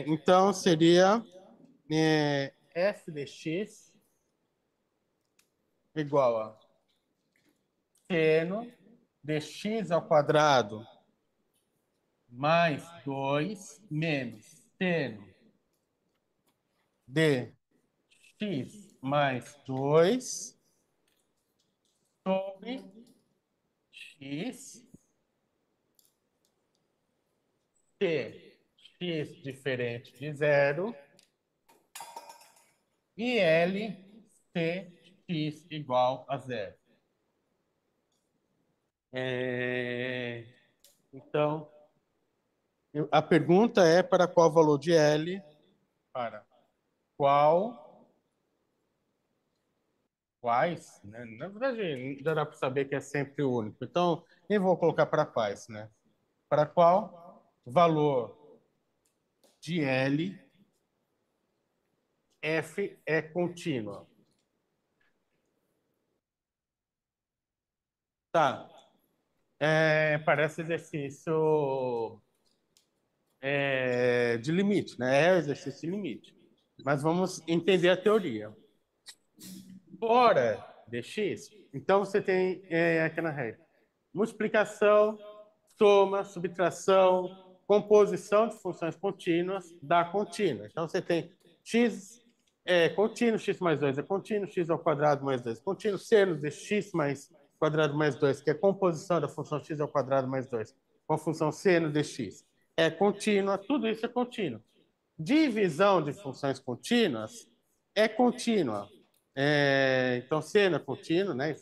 Então, seria f de x igual a seno de x ao quadrado mais 2 menos seno de x mais 2 sobre x, se x diferente de zero, e L se x igual a zero. Então, a pergunta é para qual valor de L? Para qual, quais, né? Na verdade, já dá para saber que é sempre o único. Então, nem vou colocar para quais, né? Para qual valor de L f é contínua? Tá. Parece exercício de limite, né? É exercício de limite. Mas vamos entender a teoria. Fora de x, então você tem aqui na regra multiplicação, soma, subtração, composição de funções contínuas da contínua. Então você tem x contínuo, x mais 2 é contínuo, x ao quadrado mais 2 é contínuo, seno de x mais quadrado mais 2, que é a composição da função x ao quadrado mais 2, com a função seno de x, é contínua, tudo isso é contínuo. Divisão de funções contínuas é contínua. Então, seno é contínuo, né?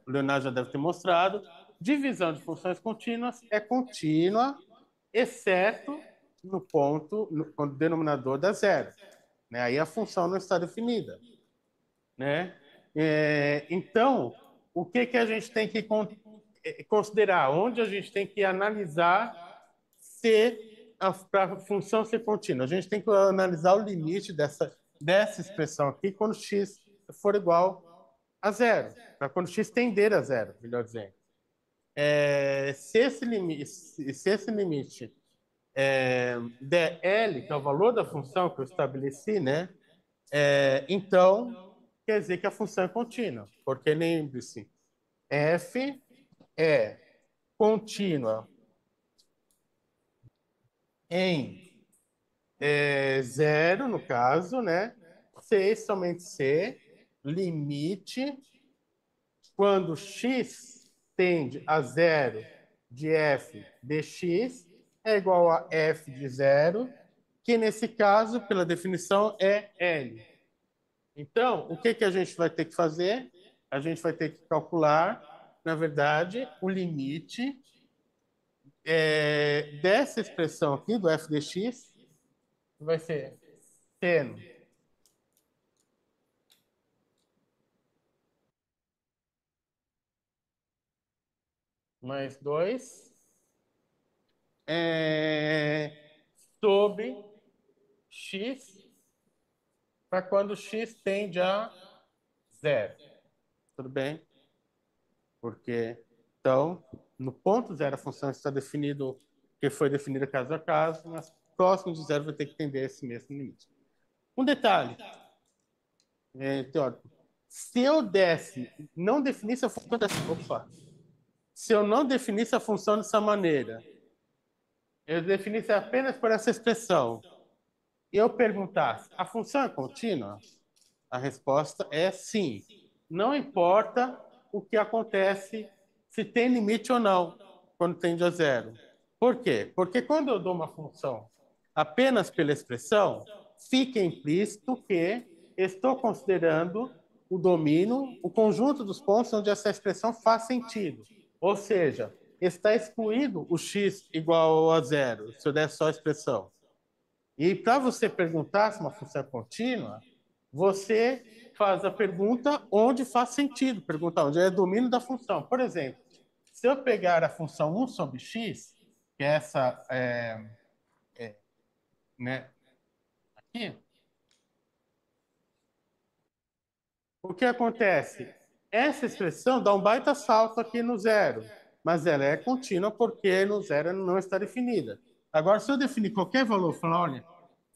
O Leonardo já deve ter mostrado. Divisão de funções contínuas é contínua, exceto no ponto, no denominador dá zero. Né? Aí a função não está definida. Né? Então, o que, que a gente tem que considerar? Onde a gente tem que analisar se a função ser contínua? A gente tem que analisar o limite dessa expressão aqui quando x for igual a zero, para quando x tender a zero, melhor dizendo. Se esse limite der L, que é o valor da função que eu estabeleci, né? Então, quer dizer que a função é contínua, porque lembre-se, f é contínua em zero, no caso, né? C, somente C, limite, quando x tende a zero de f de x é igual a f de zero, que nesse caso, pela definição, é L. Então, o que, que a gente vai ter que fazer? A gente vai ter que calcular, na verdade, o limite dessa expressão aqui, do f de x, que vai ser seno mais 2 sobre x para quando x tende a zero. Tudo bem? Porque, então, no ponto zero a função está definido, que foi definida caso a caso, mas próximo de zero vai ter que tender esse mesmo limite. Um detalhe teórico. Se eu não definisse a função dessa, se eu não definisse a função dessa maneira, eu definisse apenas por essa expressão, e eu perguntasse, a função é contínua? A resposta é sim. Não importa o que acontece, se tem limite ou não, quando tende a zero. Por quê? Porque quando eu dou uma função apenas pela expressão, fica implícito que estou considerando o domínio, o conjunto dos pontos onde essa expressão faz sentido. Ou seja, está excluído o x igual a zero, se eu der só a expressão. E para você perguntar se uma função é contínua, você faz a pergunta onde faz sentido, perguntar onde é o domínio da função. Por exemplo, se eu pegar a função 1 sobre x, que é essa, né, aqui, o que acontece? Essa expressão dá um baita salto aqui no zero, mas ela é contínua porque no zero ela não está definida. Agora, se eu definir qualquer valor, falar, olha,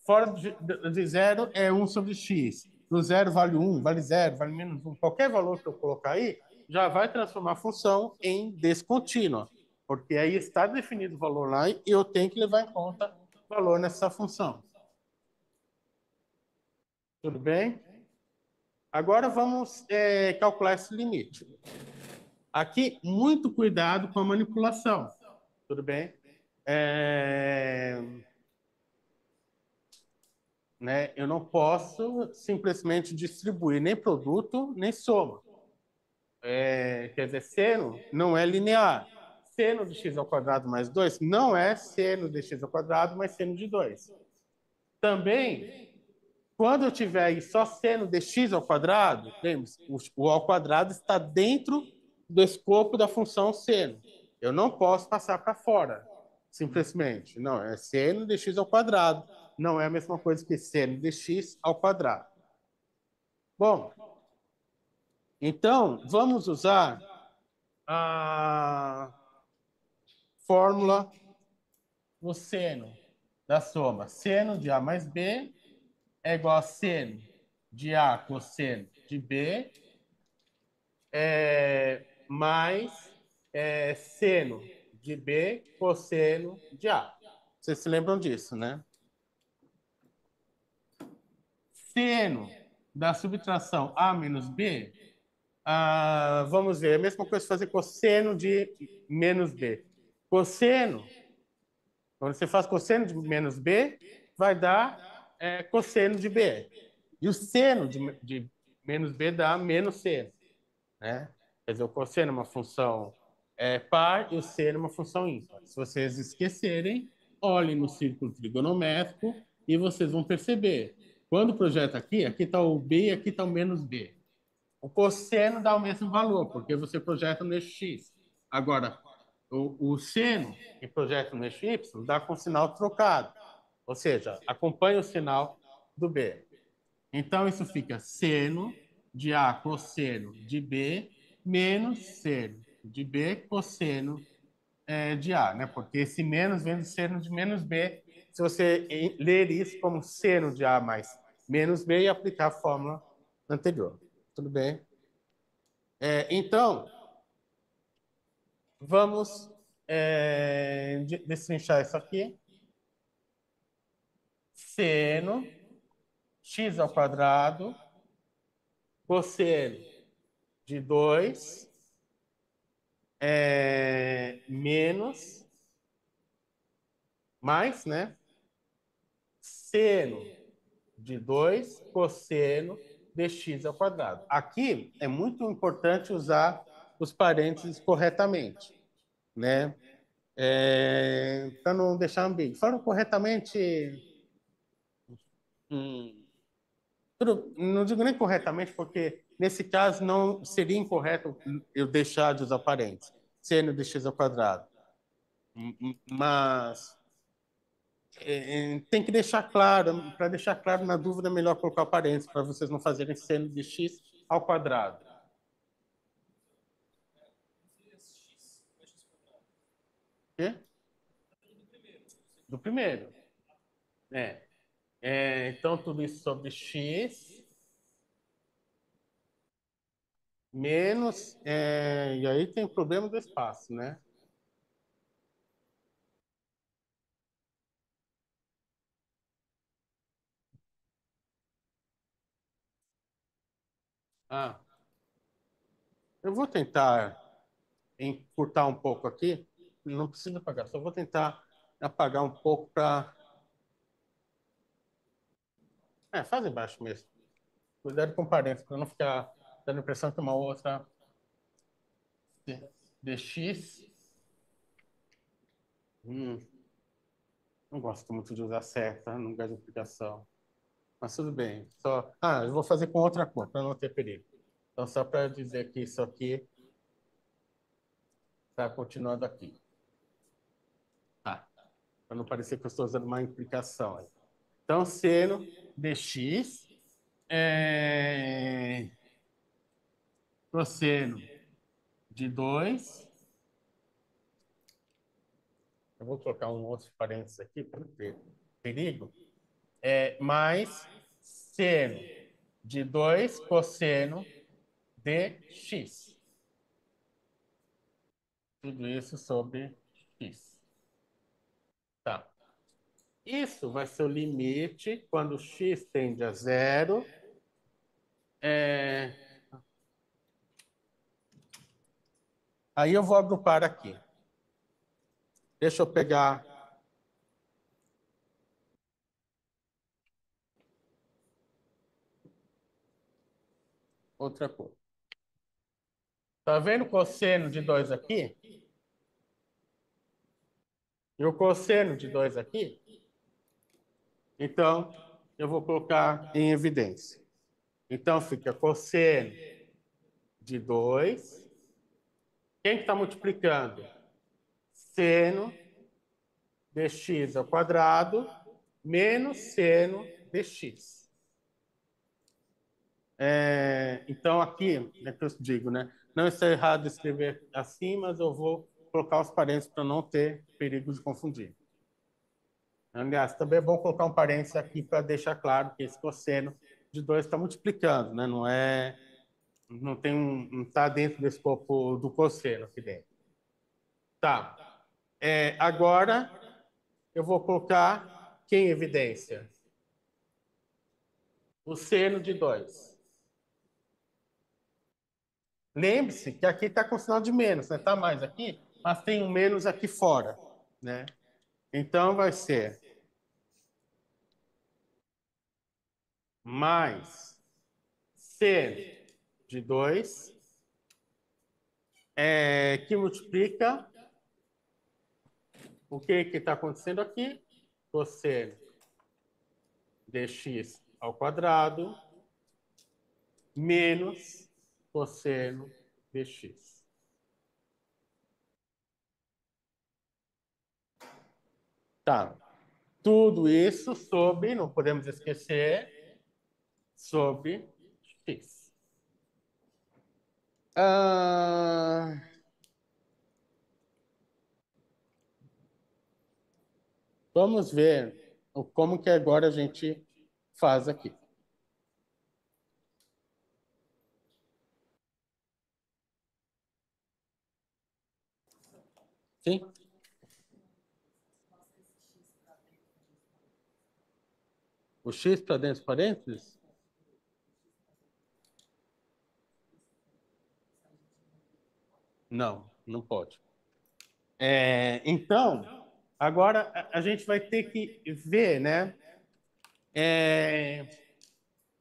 fora de zero é 1 sobre x, no zero vale 1, vale 0, vale menos 1, qualquer valor que eu colocar aí, já vai transformar a função em descontínua, porque aí está definido o valor lá e eu tenho que levar em conta o valor nessa função. Tudo bem? Agora vamos calcular esse limite. Aqui, muito cuidado com a manipulação. Tudo bem? Né, eu não posso simplesmente distribuir nem produto, nem soma. Quer dizer, seno não é linear. Seno de x ao quadrado mais 2 não é seno de x ao quadrado mais seno de 2. Também, quando eu tiver aí só seno de x ao quadrado, lembre-se, o ao quadrado está dentro do escopo da função seno. Eu não posso passar para fora, simplesmente. Não, é seno de x ao quadrado. Não é a mesma coisa que seno de x ao quadrado. Bom, então, vamos usar a fórmula do seno da soma. Seno de A mais B é igual a seno de A cosseno de B mais seno de B cosseno de A. Vocês se lembram disso, né? Seno da subtração A menos B, vamos ver, é a mesma coisa fazer cosseno de menos B. Cosseno, quando você faz cosseno de menos B, vai dar cosseno de B. E o seno de menos B dá menos seno, né? Quer dizer, o cosseno é uma função par e o seno é uma função ímpar. Se vocês esquecerem, olhem no círculo trigonométrico e vocês vão perceber. Quando projeta aqui, aqui está o B e aqui está o menos B. O cosseno dá o mesmo valor, porque você projeta no eixo X. Agora, o seno, que projeta no eixo Y, dá com sinal trocado. Ou seja, acompanha o sinal do B. Então, isso fica seno de A cosseno de B menos seno de B cosseno de A, né? Porque esse menos vem do seno de menos B. Se você ler isso como seno de A mais menos B e aplicar a fórmula anterior. Tudo bem? Então, vamos destrinchar isso aqui. Seno x ao quadrado cosseno de 2 menos mais, né? Seno de 2 cosseno de x ao quadrado. Aqui é muito importante usar os parênteses corretamente, né? Para não deixar ambíguo. Falando corretamente, não digo nem corretamente, porque nesse caso não seria incorreto eu deixar de usar parênteses, seno de x ao quadrado. Mas tem que deixar claro, para deixar claro na dúvida, é melhor colocar o parênteses, para vocês não fazerem seno de x ao quadrado. Quê? Do primeiro. Então, tudo isso sobre x menos... e aí tem o problema do espaço, né? Ah, eu vou tentar encurtar um pouco aqui. Não precisa apagar, só vou tentar apagar um pouco para... faz embaixo mesmo. Cuidado com parênteses, para não ficar dando a impressão que uma outra dx. Não gosto muito de usar seta no lugar de aplicação. Mas tudo bem. Eu vou fazer com outra cor, para não ter perigo. Então, só para dizer que isso aqui está continuando aqui. Tá. Para não parecer que eu estou usando uma implicação aí. Então, seno dx cosseno de 2. Eu vou colocar um outro parênteses aqui para não ter perigo. Mais seno de 2 cosseno de x. Tudo isso sobre x. Tá. Isso vai ser o limite quando x tende a zero. Aí eu vou agrupar aqui. Deixa eu pegar outra coisa. Tá vendo o cosseno de 2 aqui? E o cosseno de 2 aqui? Então, eu vou colocar em evidência. Então, fica cosseno de 2. Quem que está multiplicando? Seno de x ao quadrado menos seno de x. Então, aqui, é que eu digo, né? Não está errado escrever assim, mas eu vou colocar os parênteses para não ter perigo de confundir. Aliás, também é bom colocar um parênteses aqui para deixar claro que esse cosseno de 2 está multiplicando, né? Não está dentro do escopo do cosseno aqui dentro. Tá. Agora, eu vou colocar aqui em evidência o seno de 2. Lembre-se que aqui está com sinal de menos, né? Está mais aqui, mas tem um menos aqui fora, né? Então, vai ser mais seno de 2, que multiplica o que está acontecendo aqui? Cosseno de x ao quadrado menos cosseno de x. Tá. Tudo isso sobre, não podemos esquecer, sobre x. Vamos ver como que agora a gente faz aqui. Sim? O x para dentro dos parênteses? Não, não pode. Então, agora a gente vai ter que ver, né?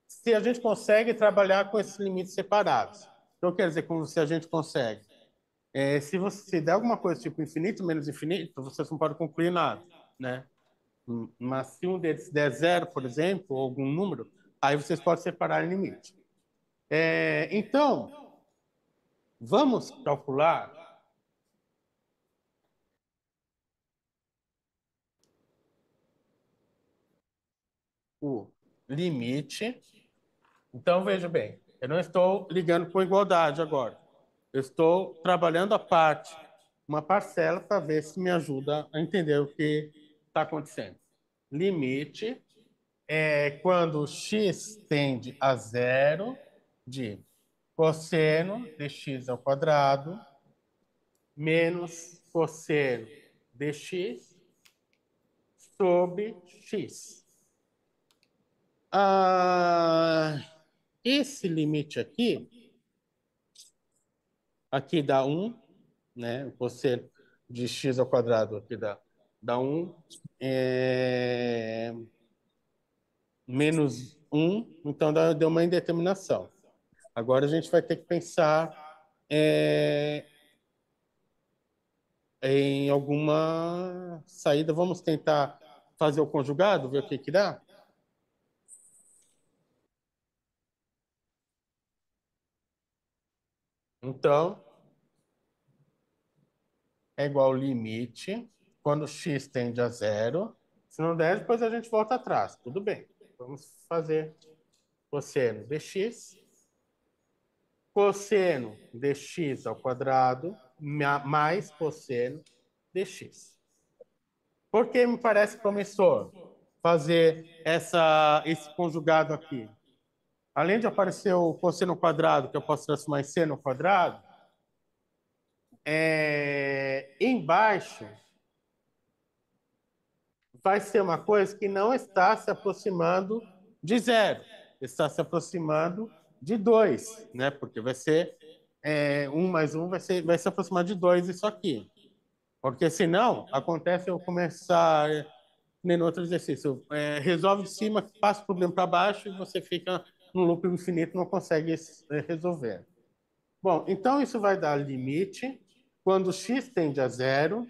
Se a gente consegue trabalhar com esses limites separados. Então, quer dizer, como se a gente consegue. Se der alguma coisa tipo infinito menos infinito, vocês não podem concluir nada, né? Mas se um deles der zero, por exemplo, ou algum número, aí vocês podem separar em limite. Então, vamos calcular o limite. Então, veja bem, eu não estou ligando com igualdade agora. Eu estou trabalhando a parte, uma parcela, para ver se me ajuda a entender o que está acontecendo. Limite quando x tende a zero de cosseno de x ao quadrado menos cosseno de x sobre x. Esse limite aqui dá 1, né? O cosseno de x ao quadrado aqui dá 1. Menos 1, então deu uma indeterminação. Agora a gente vai ter que pensar em alguma saída. Vamos tentar fazer o conjugado, ver o que dá? Então, é igual ao limite quando x tende a zero. Se não der, depois a gente volta atrás. Tudo bem. Vamos fazer cosseno de x. Cosseno de x ao quadrado mais cosseno de x. Por que me parece promissor fazer esse conjugado aqui? Além de aparecer o cosseno quadrado, que eu posso transformar em seno quadrado, embaixo vai ser uma coisa que não está se aproximando de zero, está se aproximando de 2, né? Porque vai ser 1 mais 1 vai se aproximar de 2 isso aqui. Porque senão, acontece eu começar, nem no outro exercício, resolve de cima, passa o problema para baixo e você fica num loop infinito, não consegue resolver. Bom, então isso vai dar limite quando x tende a zero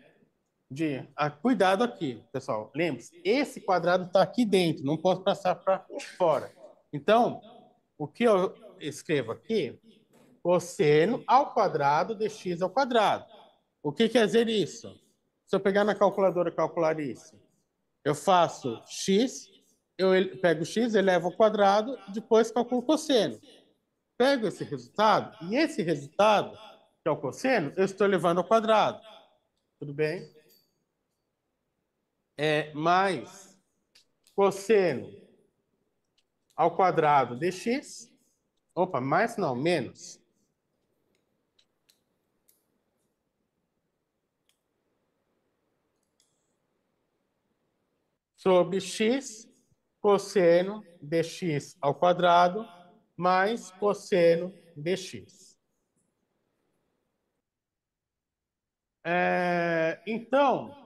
cuidado aqui, pessoal. Lembre-se, esse quadrado está aqui dentro, não posso passar para fora. Então, o que eu escrevo aqui? Cosseno ao quadrado de x ao quadrado. O que quer dizer isso? Se eu pegar na calculadora e calcular isso, eu faço x, eu pego x, elevo ao quadrado, depois calculo o cosseno. Pego esse resultado, e esse resultado, que é o cosseno, eu estou elevando ao quadrado. Tudo bem? Mais cosseno ao quadrado de x. Opa, mais não, menos. Sobre x, cosseno de x ao quadrado, mais cosseno de x. Então,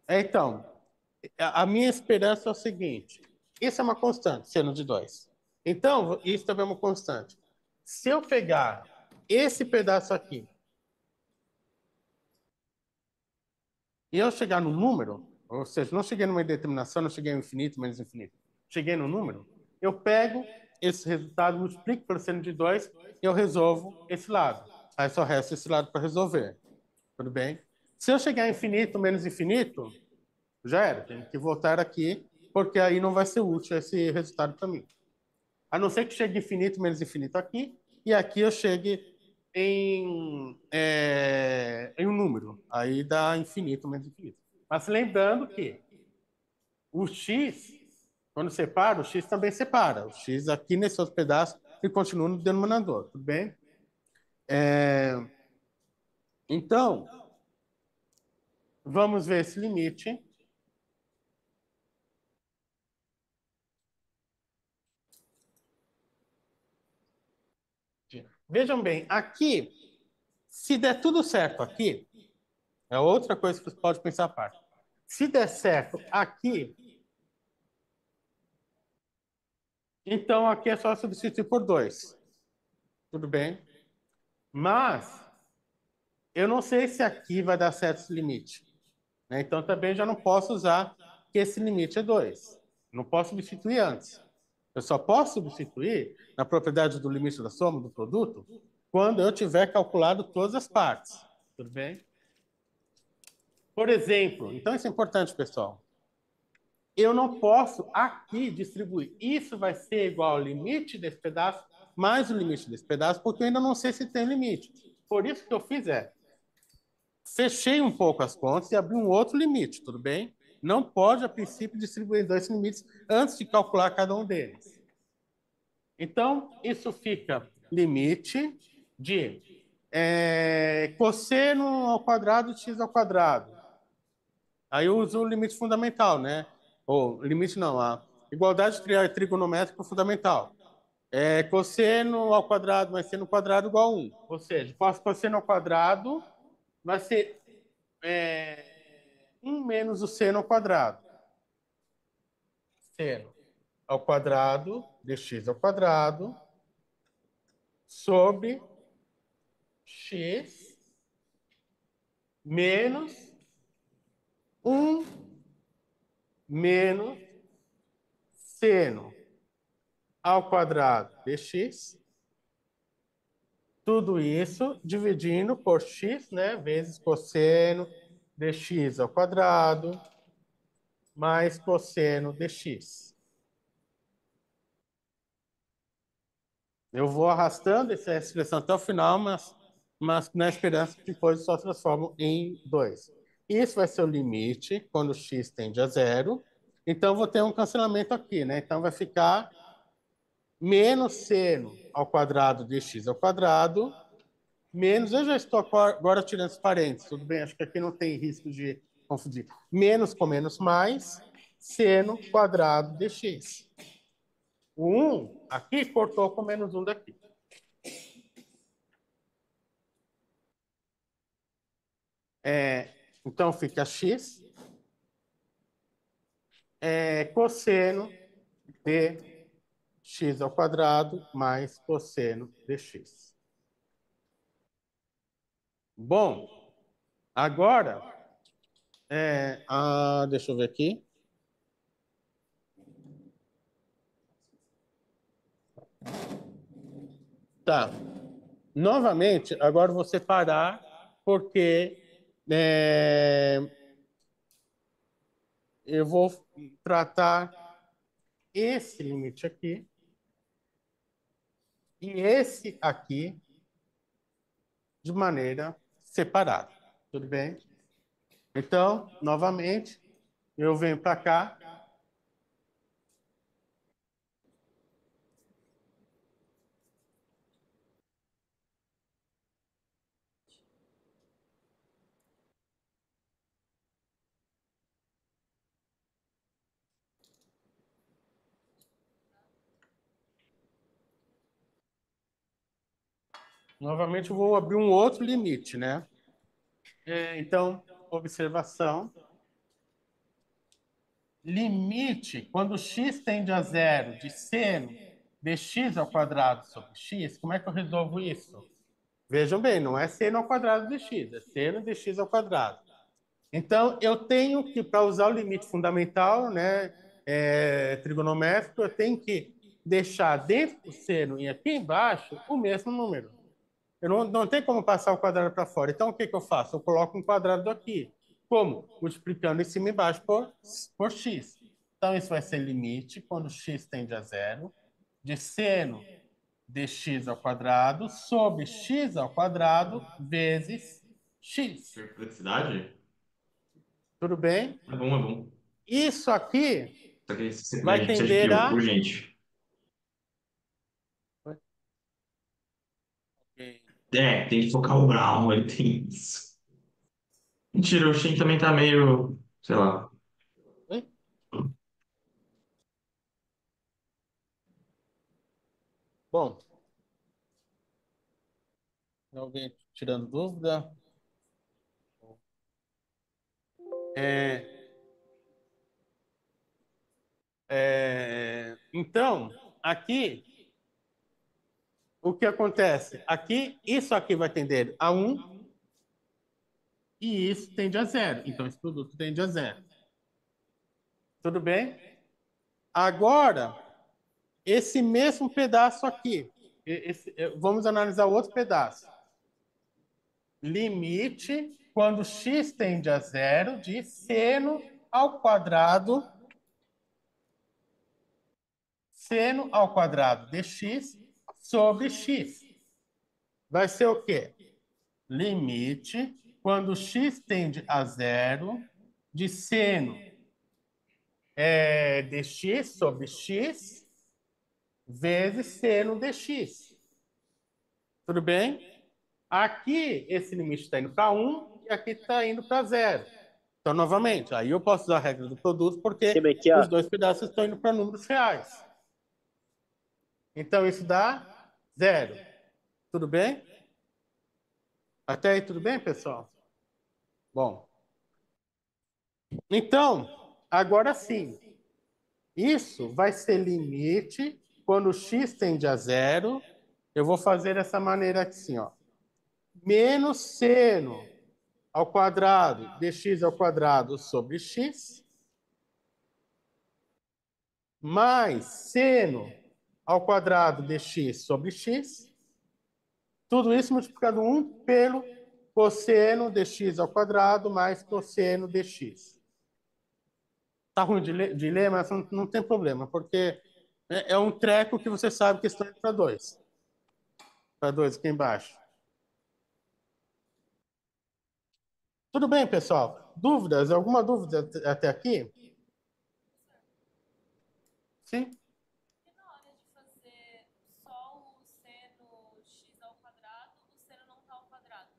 Então, a minha esperança é o seguinte: isso é uma constante, seno de 2. Então, isso também é uma constante. Se eu pegar esse pedaço aqui e eu chegar no número, ou seja, não cheguei numa determinação, não cheguei ao infinito, menos infinito, cheguei no número, eu pego esse resultado, multiplico pelo seno de 2 e eu resolvo esse lado. Aí só resta esse lado para resolver. Tudo bem? Se eu chegar a infinito menos infinito, já era, tem que voltar aqui, porque aí não vai ser útil esse resultado para mim. A não ser que chegue infinito menos infinito aqui, e aqui eu chegue em um número. Aí dá infinito menos infinito. Mas lembrando que o x, quando separa, o x também separa. O x aqui nesse outro pedaço, ele continua no denominador, tudo bem? Então, vamos ver esse limite. Vejam bem, aqui, se der tudo certo aqui, é outra coisa que você pode pensar à parte. Se der certo aqui, então aqui é só substituir por 2. Tudo bem? Mas eu não sei se aqui vai dar certo esse limite, né? Então também já não posso usar que esse limite é 2. Não posso substituir antes. Eu só posso substituir na propriedade do limite da soma do produto quando eu tiver calculado todas as partes. Tudo bem? Por exemplo, então isso é importante, pessoal. Eu não posso aqui distribuir. Isso vai ser igual ao limite desse pedaço mais o limite desse pedaço, porque eu ainda não sei se tem limite. Por isso que eu fiz fechei um pouco as contas e abri um outro limite, tudo bem? Não pode, a princípio, distribuir dois limites antes de calcular cada um deles. Então, isso fica limite de cosseno ao quadrado de x ao quadrado. Aí eu uso o limite fundamental, né? Ou limite não, a igualdade trigonométrica fundamental. Cosseno ao quadrado mais seno ao quadrado igual a 1. Ou seja, cosseno ao quadrado vai ser 1 menos o seno ao quadrado. Seno ao quadrado de x ao quadrado sobre x menos 1 menos seno ao quadrado de x. Tudo isso dividindo por x, né, vezes cosseno de x ao quadrado mais cosseno de x. Eu vou arrastando essa expressão até o final, mas na esperança que depois só transformo em 2. Isso vai ser o limite quando x tende a zero. Então, vou ter um cancelamento aqui, né? Então, vai ficar menos seno ao quadrado de x ao quadrado, menos, eu já estou agora tirando os parênteses, tudo bem? Acho que aqui não tem risco de confundir. Menos com menos mais, seno quadrado de x. O 1 aqui cortou com menos 1 daqui. Então, fica x cosseno de x ao quadrado mais cosseno de x. Bom, agora, deixa eu ver aqui. Tá. Novamente, agora eu vou separar, porque eu vou tratar esse limite aqui e esse aqui de maneira separada. Tudo bem? Então, novamente, eu venho para cá. Novamente, eu vou abrir um outro limite, né? Então, observação. Limite, quando x tende a zero de seno de x ao quadrado sobre x, como é que eu resolvo isso? Vejam bem, não é seno ao quadrado de x, é seno de x ao quadrado. Então, eu tenho que, para usar o limite fundamental, né, trigonométrico, eu tenho que deixar dentro do seno e aqui embaixo o mesmo número. Eu não tenho como passar o quadrado para fora. Então, o que eu faço? Eu coloco um quadrado aqui. Como? Multiplicando em cima e embaixo por x. Então, isso vai ser limite, quando x tende a zero, de seno de x ao quadrado sobre x ao quadrado vezes x. Perplexidade? Tudo bem? É bom, é bom. Isso aqui Só que a gente vai precisa de tender pio, a... urgente. É, tem que focar o Brown, ele tem isso. Mentira, o Shin também tá meio, sei lá. Bom, alguém tirando dúvida? É, então, aqui, o que acontece? Aqui, isso aqui vai tender a 1 e isso tende a zero. Então, esse produto tende a zero. Tudo bem? Agora, esse mesmo pedaço aqui, vamos analisar o outro pedaço. Limite, quando x tende a zero, de seno ao quadrado de x sobre x. Vai ser o quê? Limite, quando x tende a zero, de seno de x sobre x vezes seno de x. Tudo bem? Aqui, esse limite está indo para 1 e aqui está indo para zero. Então, novamente, aí eu posso usar a regra do produto porque os dois pedaços estão indo para números reais. Então, isso dá zero. Tudo bem? Até aí, tudo bem, pessoal? Bom, então, agora sim, isso vai ser limite quando x tende a zero. Eu vou fazer dessa maneira assim, ó. Menos seno ao quadrado de x ao quadrado sobre x, mais seno ao quadrado de x sobre x, tudo isso multiplicado 1 pelo cosseno de x ao quadrado mais cosseno de x. Tá ruim de ler, mas não tem problema, porque é um treco que você sabe que está indo para 2. para 2 aqui embaixo. Tudo bem, pessoal? Dúvidas? Alguma dúvida até aqui? Sim? E na hora de fazer só o seno x ao quadrado, o seno não tá ao quadrado.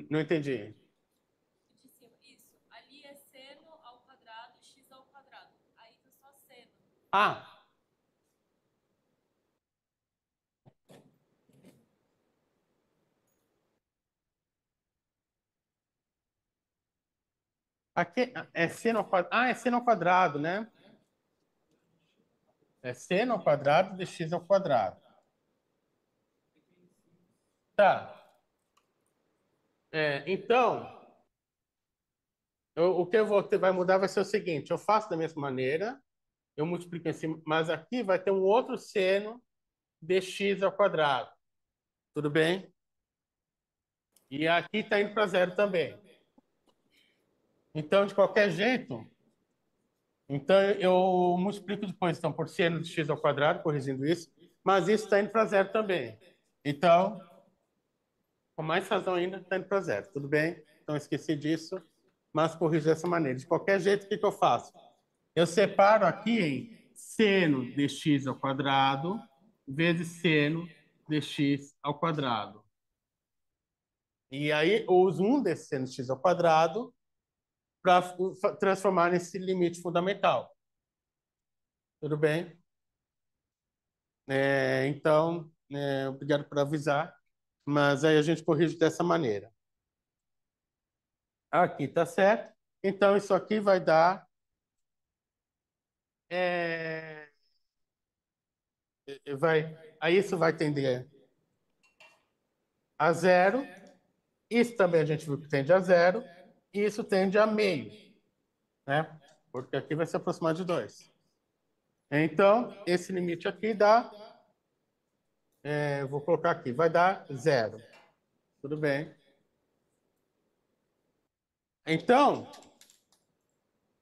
Não entendi. De cima, isso. Ali é seno ao quadrado, x ao quadrado. Aí tá só seno. Ah! Aqui é seno ao quadrado. Ah, é seno ao quadrado, né? É seno ao quadrado de x ao quadrado. Tá. Então, o que vai mudar vai ser o seguinte: eu faço da mesma maneira, eu multiplico em cima, mas aqui vai ter um outro seno de x ao quadrado. Tudo bem? E aqui está indo para zero também. Então, de qualquer jeito, então eu multiplico depois então, por seno de x ao quadrado, corrigindo isso, mas isso está indo para zero também. Então, com mais razão ainda, está indo para zero. Tudo bem? Então, esqueci disso, mas corrijo dessa maneira. De qualquer jeito, o que eu faço? Eu separo aqui em seno de x ao quadrado vezes seno de x ao quadrado. E aí, eu uso um desses seno de x ao quadrado para transformar nesse limite fundamental. Tudo bem? Então, obrigado por avisar, mas aí a gente corrige dessa maneira. Aqui está certo. Então, isso aqui vai dar... aí isso vai tender a zero. Isso também a gente viu que tende a zero. E isso tende a meio, né? Porque aqui vai se aproximar de 2. Então, esse limite aqui dá... vou colocar aqui, vai dar zero. Tudo bem? Então,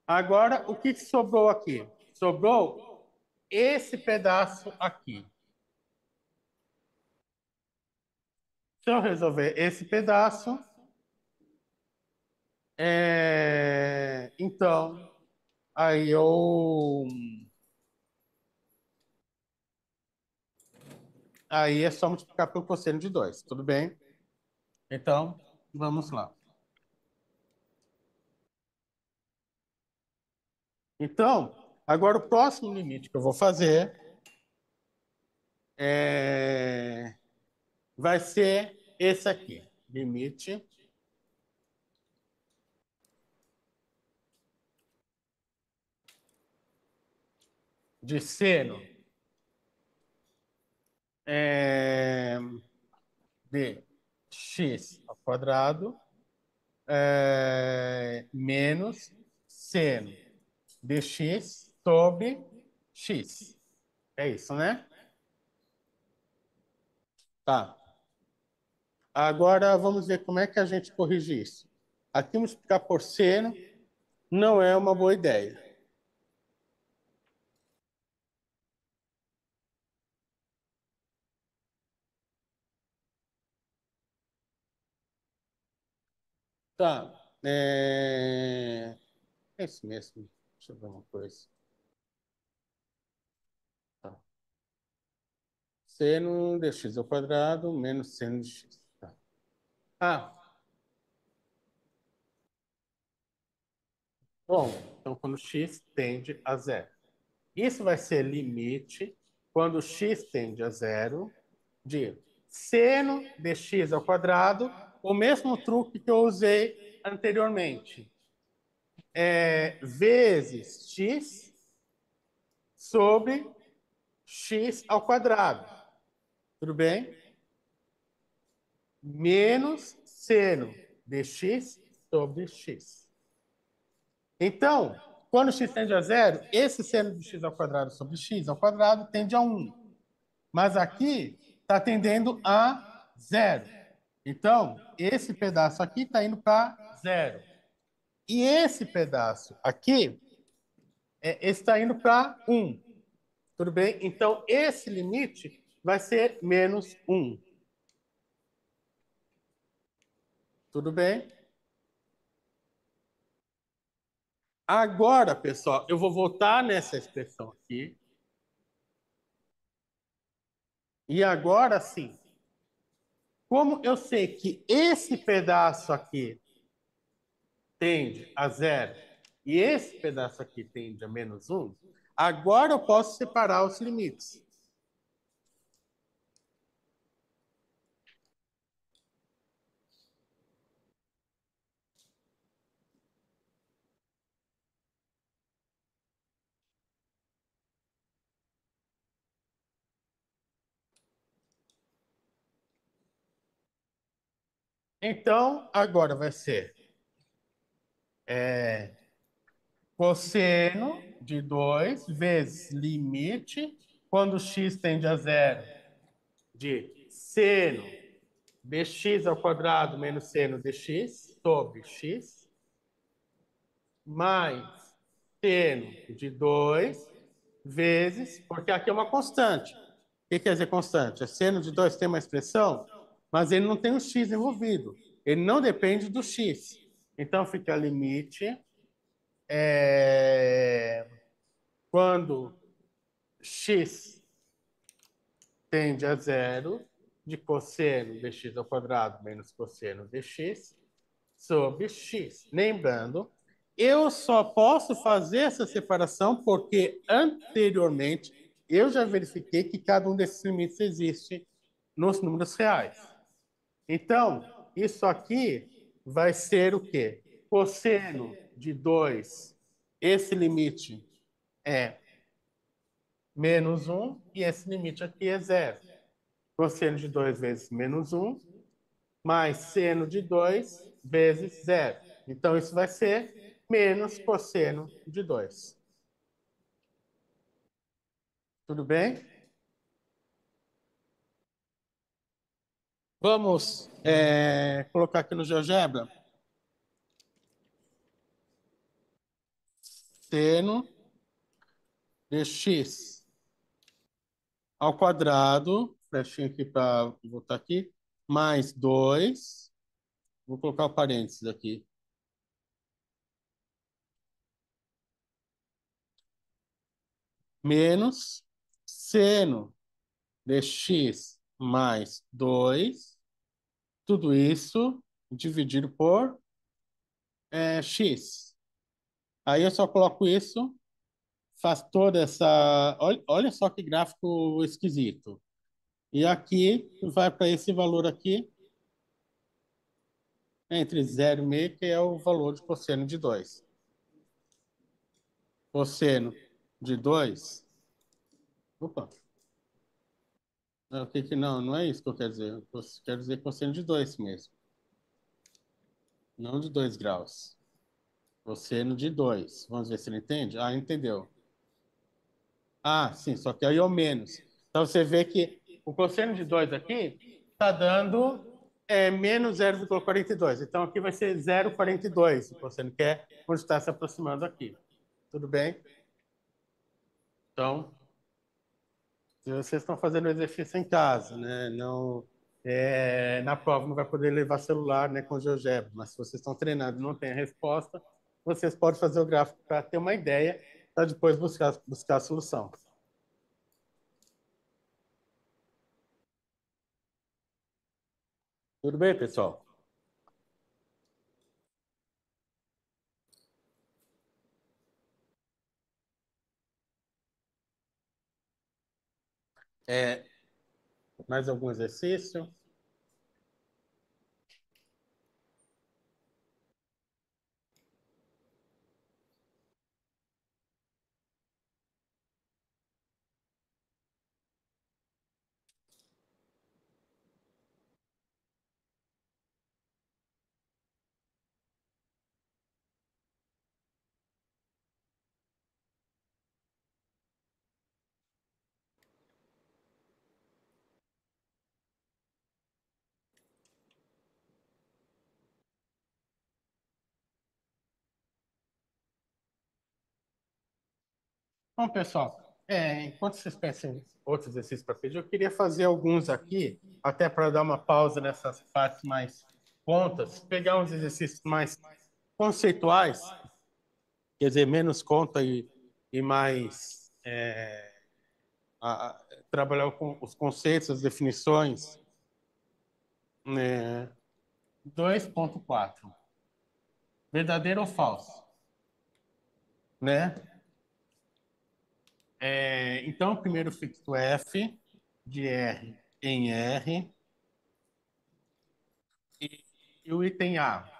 agora o que sobrou aqui? Sobrou esse pedaço aqui. Se eu resolver esse pedaço, então, aí aí é só multiplicar pelo cosseno de 2, tudo bem? Então, vamos lá. Então, agora o próximo limite que eu vou fazer vai ser esse aqui. Limite de seno de x ao quadrado menos seno de x sobre x. É isso, né? Tá. Agora vamos ver como é que a gente corrige isso. Aqui multiplicar por seno não é uma boa ideia. Tá. É isso mesmo. Deixa eu ver uma coisa. Tá. Seno de x ao quadrado menos seno de x. Tá. Bom, então quando x tende a zero. Isso vai ser limite quando x tende a zero de seno de x ao quadrado, o mesmo truque que eu usei anteriormente. Vezes x sobre x ao quadrado. Tudo bem? Menos seno de x sobre x. Então, quando x tende a zero, esse seno de x ao quadrado sobre x ao quadrado tende a 1. Mas aqui está tendendo a zero. Então, esse pedaço aqui está indo para zero. E esse pedaço aqui está indo para 1. Tudo bem? Então, esse limite vai ser menos 1. Tudo bem? Agora, pessoal, eu vou voltar nessa expressão aqui. E agora sim, como eu sei que esse pedaço aqui tende a zero e esse pedaço aqui tende a menos 1, agora eu posso separar os limites. Então, agora vai ser cosseno de 2 vezes limite, quando x tende a zero, de seno dx ao quadrado menos seno dx sobre x, mais seno de 2 vezes, porque aqui é uma constante. O que quer dizer constante? É seno de 2 tem uma expressão, mas ele não tem o x envolvido. Ele não depende do x. Então fica limite quando x tende a zero, de cosseno dx ao quadrado menos cosseno dx sobre x. Lembrando, eu só posso fazer essa separação porque anteriormente eu já verifiquei que cada um desses limites existe nos números reais. Então, isso aqui vai ser o quê? Cosseno de 2, esse limite é menos 1 e esse limite aqui é zero. Cosseno de 2 vezes menos 1 mais seno de 2 vezes zero. Então, isso vai ser menos cosseno de 2. Tudo bem? Vamos colocar aqui no GeoGebra. Seno de x ao quadrado, flechinha aqui para botar aqui, mais 2. Vou colocar o parênteses aqui. Menos seno de x mais 2. Tudo isso dividido por x. Aí eu só coloco isso, faz toda essa. Olha só que gráfico esquisito. E aqui vai para esse valor aqui, entre 0 e meio, que é o valor de cosseno de 2. Cosseno de 2. Opa. Não, não é isso que eu quero dizer. Eu quero dizer cosseno de 2 mesmo. Não de 2 graus. Cosseno de 2. Vamos ver se ele entende? Ah, entendeu. Ah, sim, só que aí é o menos. Então você vê que o cosseno de 2 aqui está dando menos 0,42. Então aqui vai ser 0,42 o cosseno, que é quando está se aproximando aqui. Tudo bem? Então, se vocês estão fazendo exercício em casa, né? Não, na prova não vai poder levar celular, né, com GeoGebra, mas se vocês estão treinando e não tem a resposta, vocês podem fazer o gráfico para ter uma ideia, para depois buscar a solução. Tudo bem, pessoal? Mais algum exercício? Bom, pessoal, Enquanto vocês pensam em outros exercícios para pedir, eu queria fazer alguns aqui, até para dar uma pausa nessas partes mais contas, pegar uns exercícios mais conceituais, quer dizer, menos conta e mais trabalhar com os conceitos, as definições. 2.4. Verdadeiro ou falso? Né? Então, primeiro fixo F de R em R e o item A.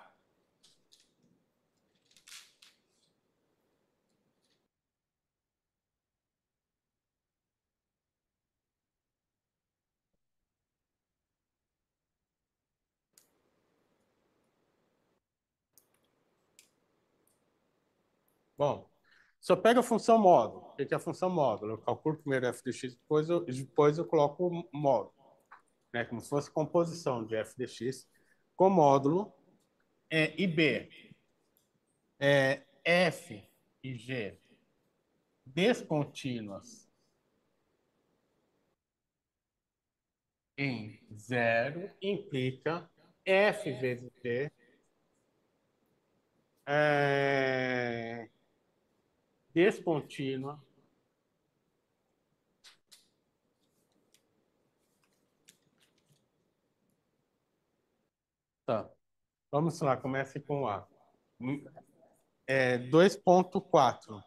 Bom, só pega a função módulo. O que é a função módulo? Eu calculo primeiro f de x, depois eu coloco o módulo, né? Como se fosse composição de f de x com módulo e b. F e g descontínuas em zero implica f vezes g descontínua Tá. Vamos lá, comece com A. 2.4.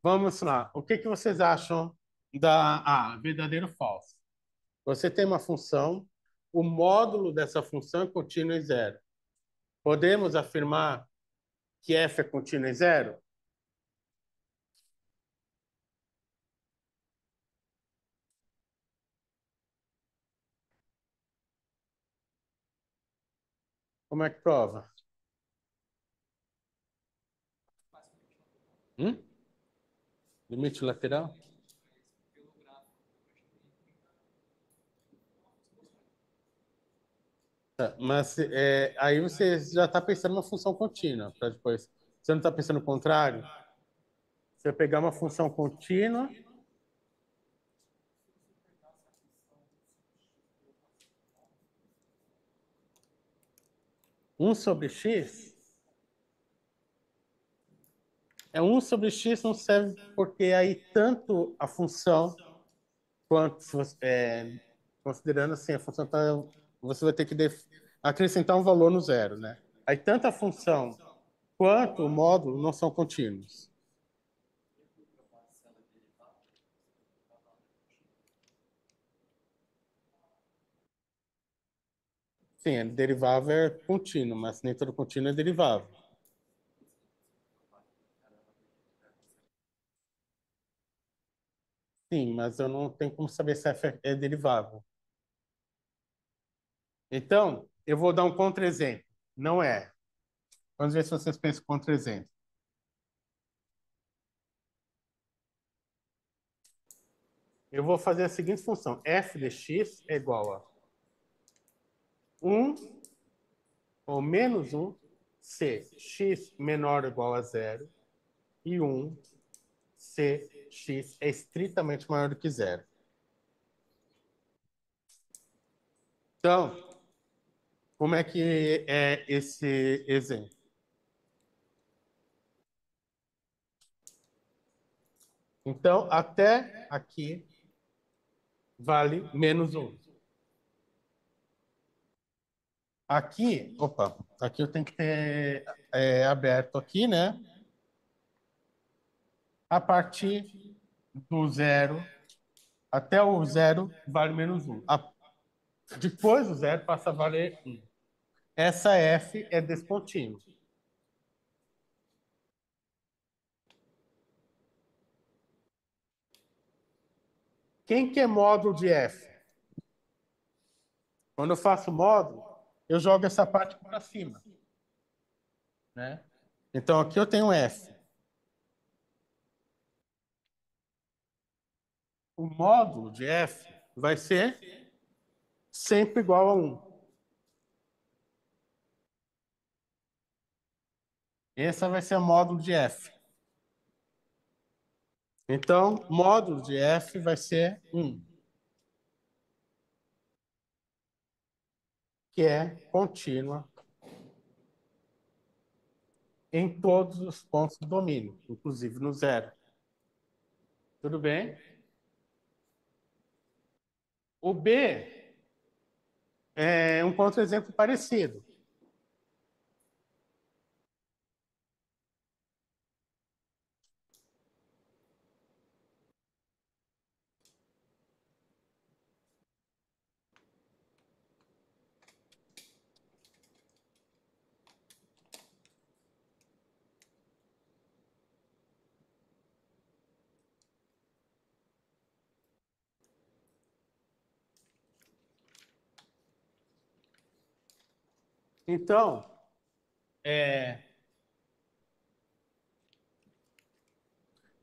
Vamos lá. O que vocês acham da A? Verdadeiro ou falso? Você tem uma função, o módulo dessa função é contínuo em zero. Podemos afirmar que f é contínuo em zero? Como é que prova? Limite lateral? Tá, mas aí você já está pensando numa função contínua para depois. Você não está pensando o contrário? Você vai pegar uma função contínua. Um sobre x? 1 sobre x não serve porque aí tanto a função quanto, considerando assim, a função tá, você vai ter que acrescentar um valor no zero, né? Aí tanto a função quanto o módulo não são contínuos. Sim, derivável é contínuo, mas nem todo contínuo é derivável. Sim, mas eu não tenho como saber se f é derivável. Então, eu vou dar um contra-exemplo. Não é. Vamos ver se vocês pensam contra-exemplo. Eu vou fazer a seguinte função. F de x é igual a 1 ou menos 1 se x menor ou igual a zero e 1 se x é estritamente maior do que zero. Então, como é que é esse exemplo? Então, até aqui vale menos 1. Aqui, opa, aqui eu tenho que ter aberto aqui, né? A partir do zero até o zero vale menos 1. Depois do zero passa a valer 1. Essa f é descontínua. Quem que é módulo de f? Quando eu faço módulo, eu jogo essa parte para cima, né? Então, aqui eu tenho f. O módulo de f vai ser sempre igual a 1. Esse vai ser o módulo de F. Então, módulo de F vai ser 1, que é contínua em todos os pontos do domínio, inclusive no zero. Tudo bem? O B é um contra-exemplo parecido. Então, é,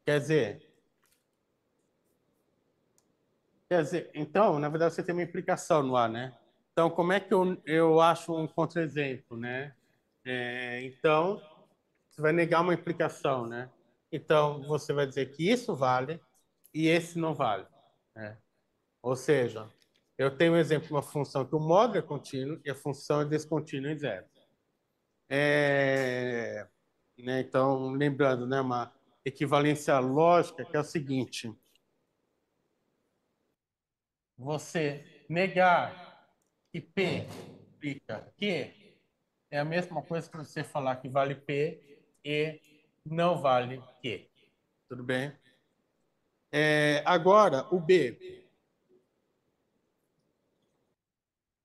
quer dizer, então, na verdade, você tem uma implicação no A, né? Então, como é que eu acho um contra-exemplo, né? Então, você vai negar uma implicação, né? Então, você vai dizer que isso vale e esse não vale, né? Ou seja, eu tenho um exemplo de uma função que o módulo é contínuo e a função é descontínua em zero. Né? Então, lembrando, né, uma equivalência lógica que é o seguinte: você negar que P implica Q é a mesma coisa que você falar que vale P e não vale Q. Tudo bem? Agora, o B.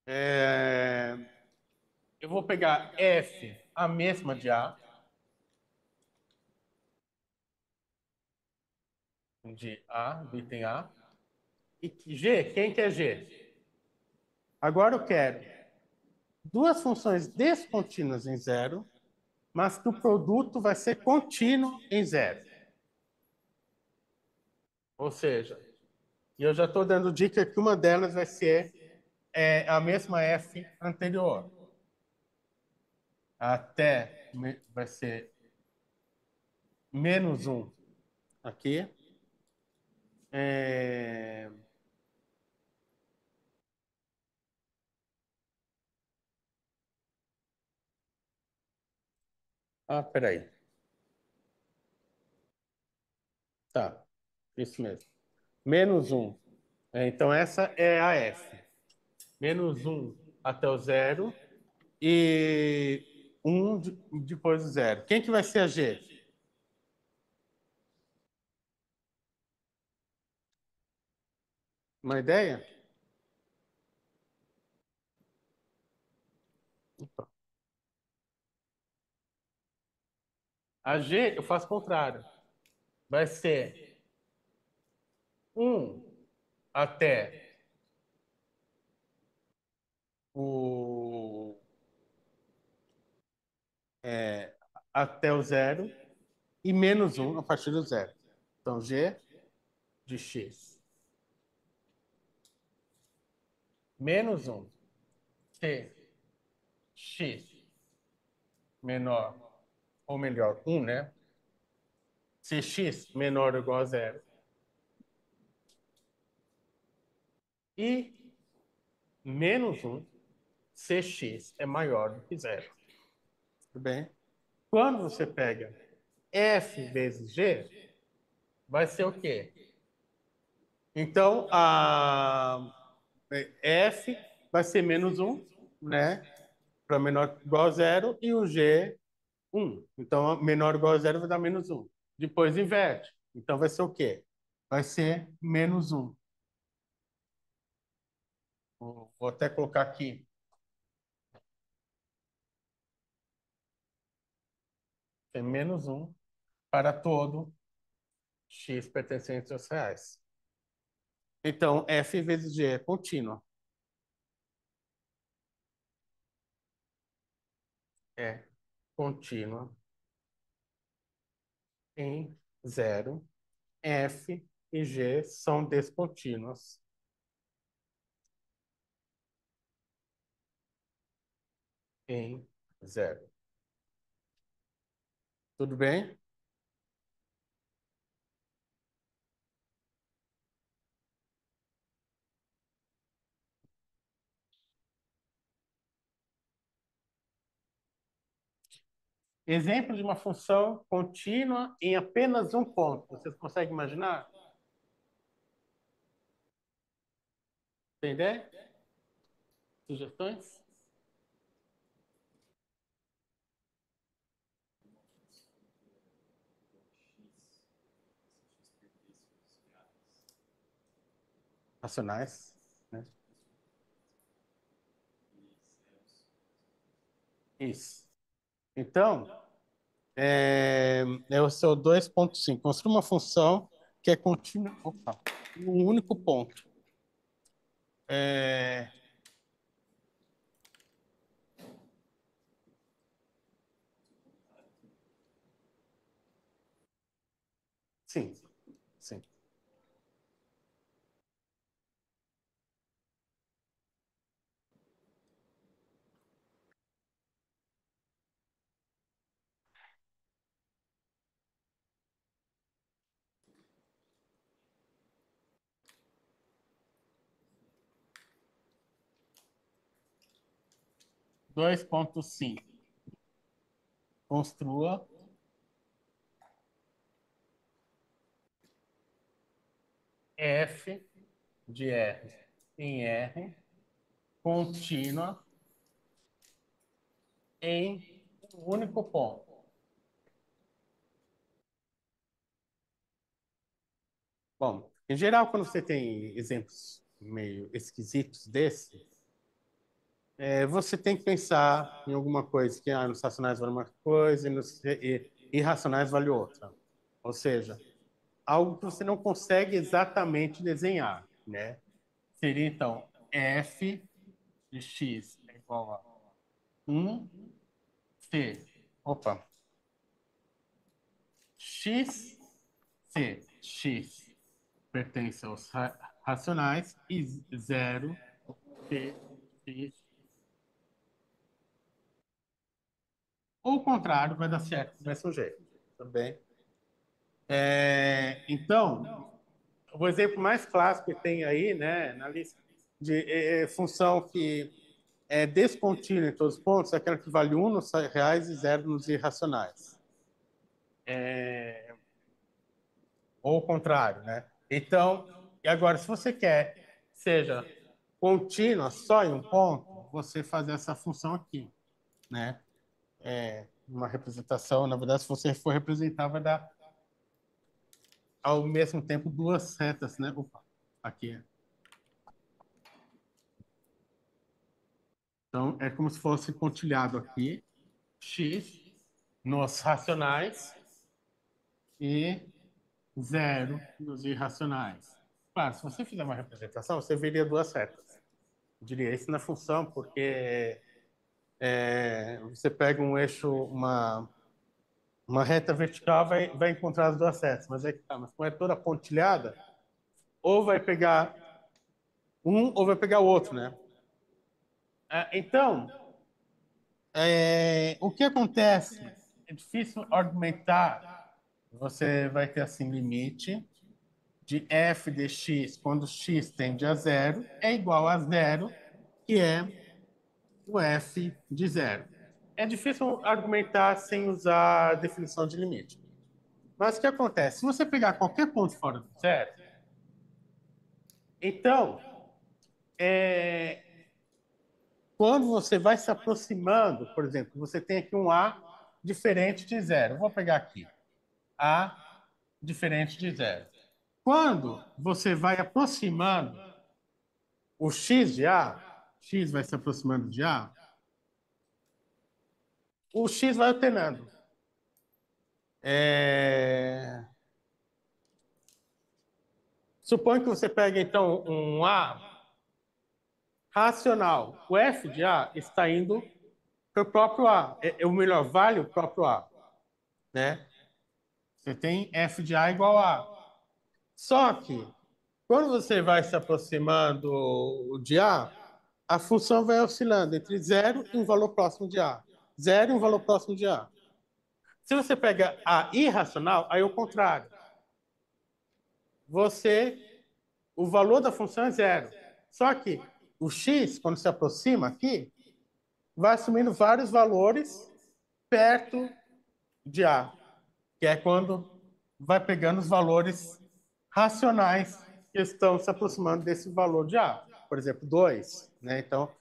É, eu vou pegar F, a mesma de A, do item A, e G, quem que é G? Agora eu quero duas funções descontínuas em zero, mas que o produto vai ser contínuo em zero. Ou seja, eu já estou dando dica que uma delas vai ser a mesma F anterior. Vai ser menos 1 aqui. É... peraí. Tá, isso mesmo. Menos 1. Então, essa é a F. Menos 1 até o zero e 1 depois do zero. Quem que vai ser a G? Uma ideia? A G eu faço o contrário. Vai ser 1 até o até o zero e menos 1 a partir do zero. Então, G de x menos 1 se x menor ou melhor 1, né? Se x menor ou igual a zero e menos 1 se x é maior do que zero. Tudo bem? Quando você pega f vezes g, vai ser o quê? Então, f vai ser menos 1, né? Para menor ou igual a zero, e o g, 1. Então, menor ou igual a zero vai dar menos 1. Depois inverte. Então, vai ser o quê? Vai ser menos 1. Vou até colocar aqui. É menos 1 para todo x pertencente aos reais. Então, f vezes g é contínua. É contínua em zero. F e G são descontínuas em zero. Tudo bem? Exemplo de uma função contínua em apenas um ponto. Vocês conseguem imaginar? Tem ideia? Sugestões? Racionais, né? Isso. Então, é o seu 2.5. Construa uma função que é contínua, opa, em um único ponto. É, sim, sim. Dois ponto cinco. Construa f de R em R contínua em um único ponto. Bom, em geral, quando você tem exemplos meio esquisitos desse, você tem que pensar em alguma coisa que nos racionais vale uma coisa e nos irracionais vale outra. Ou seja, algo que você não consegue exatamente desenhar, né? Seria, então, f de x é igual a 1 c. Opa. X, c. X pertence aos racionais e 0 c, x. Ou o contrário, vai dar certo do mesmo jeito. Tudo bem? Então, o exemplo mais clássico que tem aí, né, na lista de função que é descontínua em todos os pontos, é aquela que vale 1 nos reais e 0 nos irracionais. Ou o contrário, né? Então, e agora, se você quer que seja contínua só em um ponto, você faz essa função aqui, né? Uma representação, na verdade, se você for representar, vai dar ao mesmo tempo duas retas, né? Opa, aqui. Então, é como se fosse pontilhado aqui, x nos racionais e 0 nos irracionais. Claro, se você fizer uma representação, você veria duas retas. Eu diria isso na função, porque você pega um eixo, uma reta vertical, vai encontrar as duas retas, mas é que tá, mas como é toda pontilhada, ou vai pegar um ou vai pegar o outro, né? Então, o que acontece? É difícil argumentar. Você vai ter assim limite de f de x quando x tende a zero é igual a zero, que é o f de zero. É difícil argumentar sem usar a definição de limite. Mas o que acontece? Se você pegar qualquer ponto fora do zero, então, quando você vai se aproximando, por exemplo, você tem aqui um A diferente de zero. Vou pegar aqui. A diferente de zero. Quando você vai aproximando o x de A, x vai se aproximando de A, o x vai alternando. Suponha que você pegue, então, um A racional. O f de A está indo para o próprio A. O melhor, vale o próprio A. Né? Você tem f de A igual a. Só que, quando você vai se aproximando de a função vai oscilando entre 0 e um valor próximo de A. 0 e um valor próximo de A. Se você pega a irracional, aí é o contrário. O valor da função é zero. Só que o x, quando se aproxima aqui, vai assumindo vários valores perto de A, que é quando vai pegando os valores racionais que estão se aproximando desse valor de A. Por exemplo, 2. Né? Então,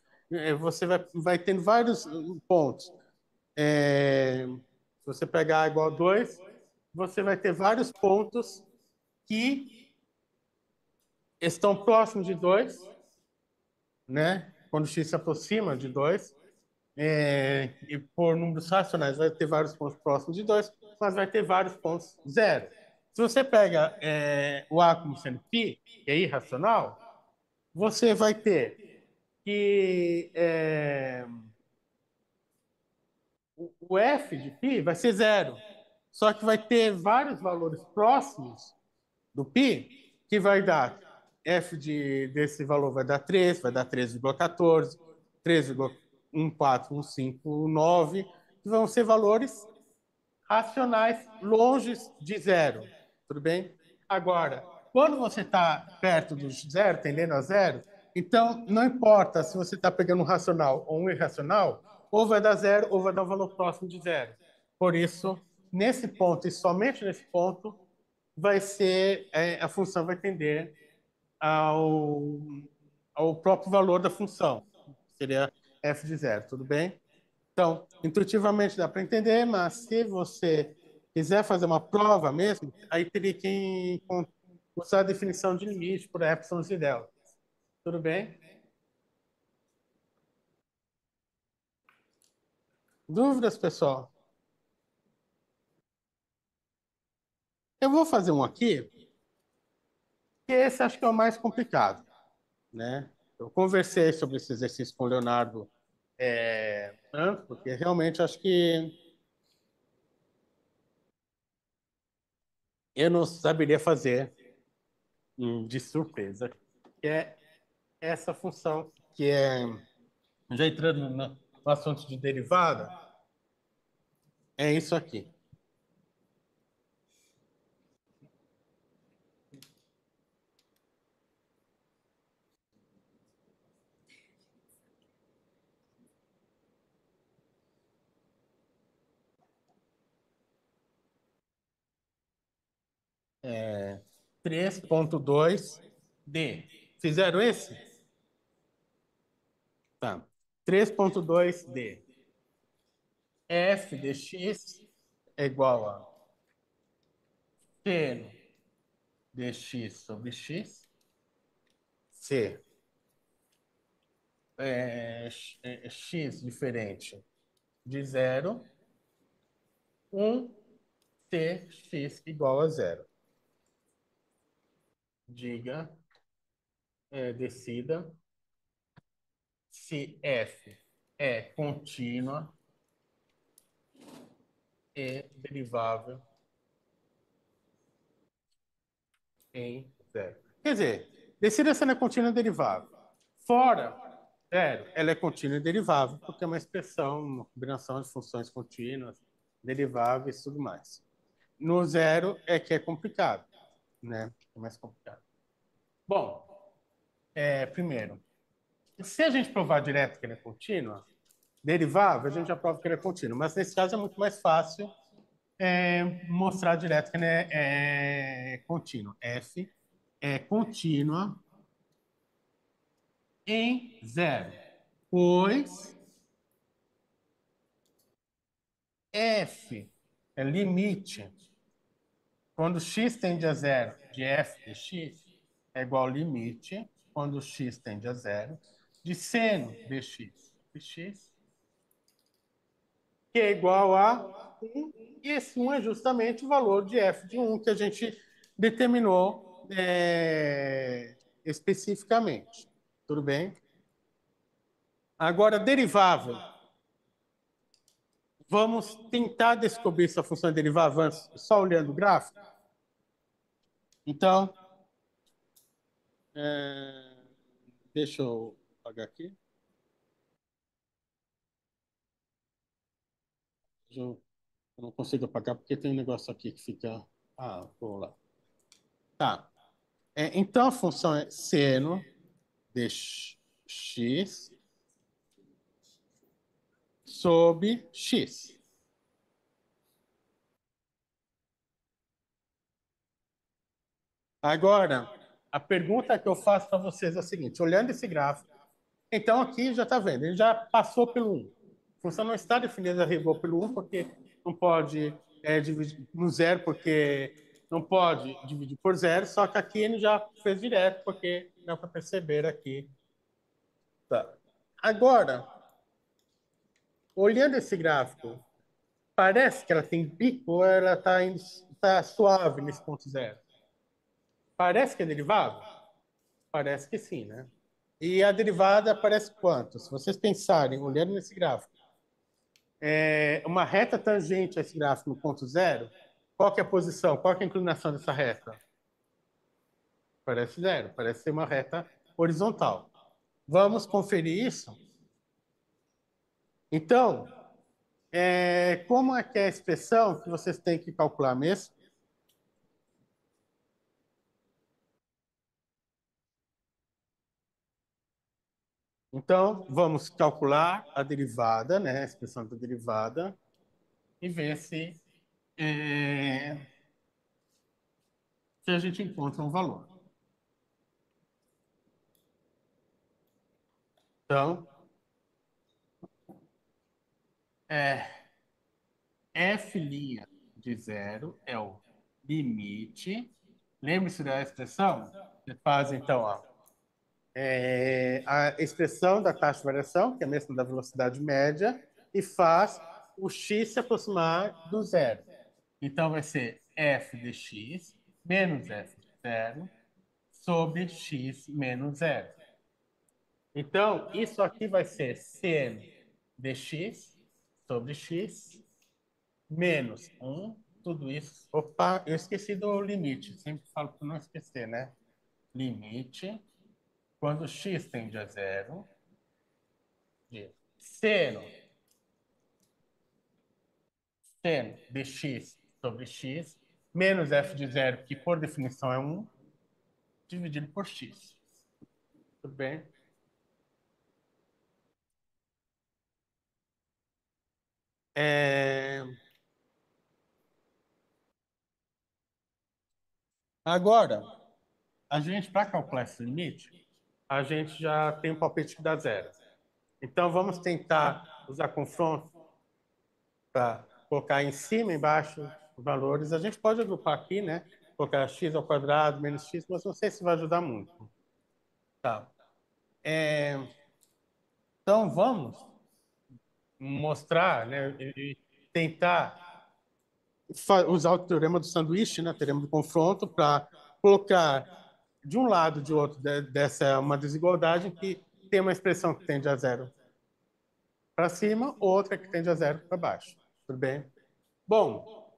você vai tendo vários pontos. Se você pegar A igual a 2, você vai ter vários pontos que estão próximos de 2, né? Quando x se aproxima de 2, e por números racionais vai ter vários pontos próximos de 2, mas vai ter vários pontos zero. Se você pega o A como sendo π, que é irracional, você vai ter que o f de π vai ser zero, só que vai ter vários valores próximos do π que vai dar desse valor vai dar 3, vai dar 3,14, 3,1415,9, que vão ser valores racionais longe de zero. Tudo bem? Agora, quando você está perto do zero, tendendo a zero, então não importa se você está pegando um racional ou um irracional, ou vai dar zero ou vai dar um valor próximo de zero. Por isso, nesse ponto e somente nesse ponto, vai ser a função vai tender ao, ao próprio valor da função. Seria f de zero, tudo bem? Então, intuitivamente dá para entender, mas se você quiser fazer uma prova mesmo, aí teria que usar a definição de limite por épsilon e delta. Tudo bem? Dúvidas, pessoal? Eu vou fazer um aqui, que esse acho que é o mais complicado, né? Eu conversei sobre esse exercício com o Leonardo antes, porque realmente acho que eu não saberia fazer de surpresa, que é essa função, que é, já entrando no assunto de derivada, é isso aqui. É 3,2D. Fizeram esse? Tá. 3,2D. F de x é igual a seno de x sobre x. C x diferente de zero. 1 tx igual a zero. Diga, decida se f é contínua e derivável em zero. Quer dizer, decida se ela é contínua ou derivável. Fora zero, ela é contínua e derivável, porque é uma expressão, uma combinação de funções contínuas, deriváveis e tudo mais. No zero é que é complicado, né? É mais complicado. Bom, primeiro, se a gente provar direto que ela é contínua, derivável, a gente já prova que ela é contínua. Mas nesse caso é muito mais fácil mostrar direto que ela é contínua. F é contínua em zero, pois f é limite quando x tende a zero de f de x é igual ao limite quando x tende a zero de seno de x, que é igual a 1, e esse 1 é justamente o valor de f de 1 que a gente determinou especificamente. Tudo bem? Agora, derivável. Vamos tentar descobrir essa função derivável só olhando o gráfico? Então, deixa eu apagar aqui. Eu não consigo apagar porque tem um negócio aqui que fica... Ah, vou lá. Tá. Então, a função é seno de x sobre x. Agora, a pergunta que eu faço para vocês é a seguinte: olhando esse gráfico, então aqui já está vendo, ele já passou pelo 1. A função não está definida, arribou pelo 1, porque não pode dividir no zero, porque não pode dividir por zero, só que aqui ele já fez direto, porque dá para perceber aqui. Tá. Agora, olhando esse gráfico, parece que ela tem pico ou ela está suave nesse ponto zero? Parece que é derivada? Parece que sim, né? E a derivada aparece quanto? Se vocês pensarem, olhando nesse gráfico, uma reta tangente a esse gráfico no ponto zero, qual que é a posição? Qual que é a inclinação dessa reta? Parece zero, parece ser uma reta horizontal. Vamos conferir isso? Então, como é que é a expressão que vocês têm que calcular mesmo? Então, vamos calcular a derivada, né, a expressão da derivada, e ver se a gente encontra um valor. Então, f' de zero é o limite. Lembre-se da expressão? Você faz, então, ó, a expressão da taxa de variação, que é a mesma da velocidade média, e faz o x se aproximar do zero. Então, vai ser f de x menos f de zero sobre x menos zero. Então, isso aqui vai ser seno de x sobre x menos 1, tudo isso. Opa, eu esqueci do limite. Sempre falo para não esquecer, né? Limite, quando x tende a zero, de seno de x sobre x, menos f de zero, que por definição é 1, dividido por x. Tudo bem? Agora, a gente, para calcular esse limite, a gente já tem um palpite que dá zero. Então, vamos tentar usar confronto para colocar em cima e embaixo os valores. A gente pode agrupar aqui, né? Colocar x ao quadrado menos x, mas não sei se vai ajudar muito. Tá. Então, vamos mostrar, né? E tentar usar o teorema do sanduíche, né? O teorema do confronto, para colocar de um lado e de outro dessa uma desigualdade que tem uma expressão que tende a zero para cima, outra que tende a zero para baixo. Tudo bem? Bom,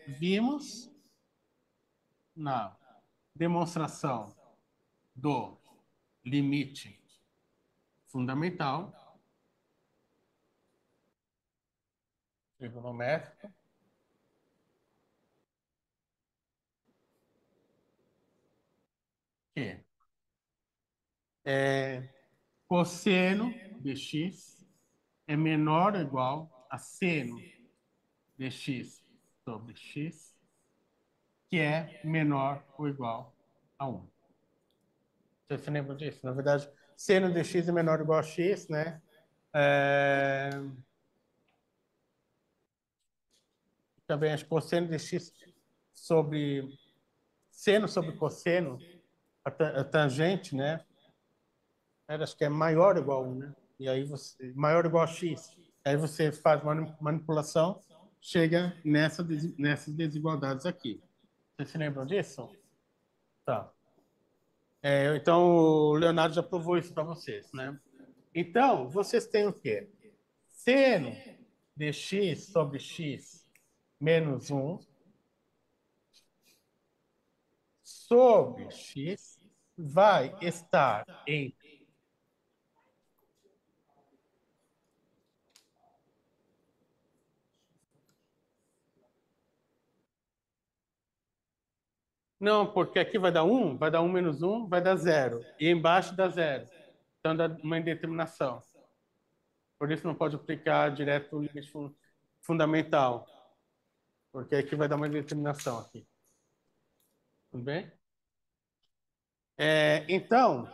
vimos na demonstração do limite fundamental trigonométrico que cosseno de x é menor ou igual a seno de x sobre x, que é menor ou igual a 1. Você se lembra disso? Na verdade, seno de x é menor ou igual a x, né? Também acho que cosseno de x sobre seno sobre cosseno, a tangente, né? Acho que é maior ou igual a 1, né? E aí você maior ou igual a x. Aí você faz uma manipulação, chega nessas desigualdades aqui. Vocês se lembram disso? Tá. Então, o Leonardo já provou isso para vocês, né? Então, vocês têm o quê? Seno de x sobre x menos 1 sobre x vai estar em Não, porque aqui vai dar 1 menos 1, vai dar 0. E embaixo dá 0. Então dá uma indeterminação. Por isso não pode aplicar direto o limite fundamental. Porque aqui vai dar uma indeterminação aqui. Tudo bem? Então,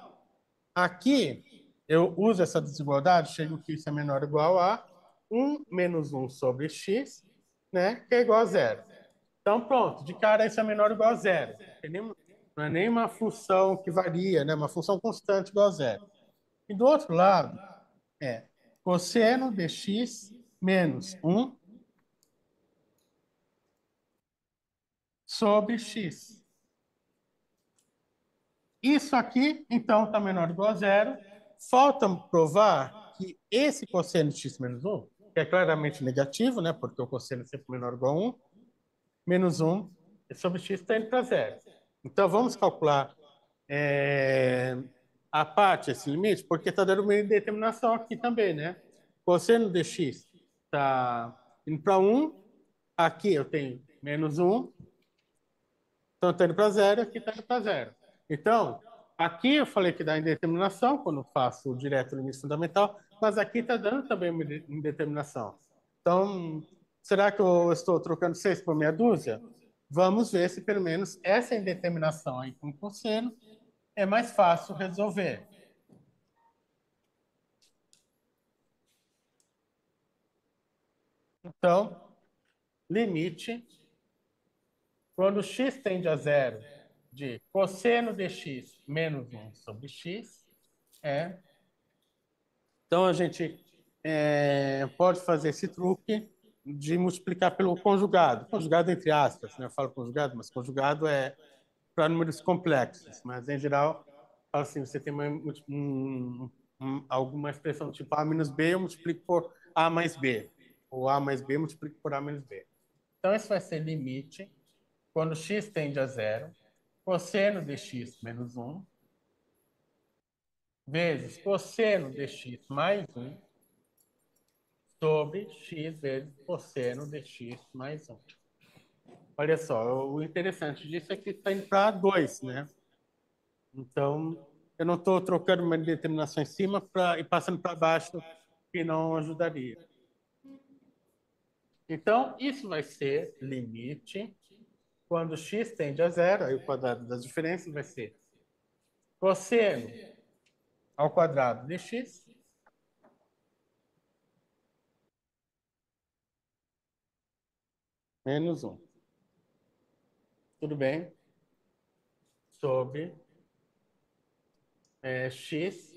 aqui eu uso essa desigualdade, chego que isso é menor ou igual a 1 menos 1 sobre x, né, que é igual a 0. Então, pronto, de cara isso é menor ou igual a 0. Não é nem uma função que varia, né? Uma função constante igual a 0. E do outro lado, é cosseno de x menos 1 sobre x. Isso aqui, então, está menor ou igual a 0. Falta provar que esse cosseno de x menos 1, que é claramente negativo, né? Porque o cosseno é sempre menor ou igual a 1, menos 1 sobre x está indo para 0. Então, vamos calcular a parte, esse limite, porque está dando uma indeterminação aqui também, né? Cosseno de x está indo para 1, aqui eu tenho menos 1, então está indo para 0, aqui está indo para 0. Então, aqui eu falei que dá indeterminação quando eu faço o direto limite fundamental, mas aqui está dando também uma indeterminação. Então, será que eu estou trocando 6 por meia dúzia? Vamos ver se pelo menos essa indeterminação aí com cosseno é mais fácil resolver. Então, limite, quando x tende a 0, de cosseno de x menos 1 sobre x, é... Então, a gente pode fazer esse truque de multiplicar pelo conjugado. Conjugado entre aspas, né? Eu falo conjugado, mas conjugado é para números complexos. Mas, em geral, falo assim, você tem alguma expressão tipo A menos B, eu multiplico por A mais B. Ou A mais B, eu multiplico por A menos B. Então, esse vai ser limite quando x tende a 0, cosseno de x menos 1, vezes cosseno de x mais 1, sobre x vezes cosseno de x mais 1. Olha só, o interessante disso é que está indo para 2, né? Então, eu não estou trocando uma determinação em cima e passando para baixo, que não ajudaria. Então, isso vai ser limite quando x tende a 0, aí o quadrado das diferenças vai ser cosseno ao quadrado de x menos 1. Tudo bem? Sobre x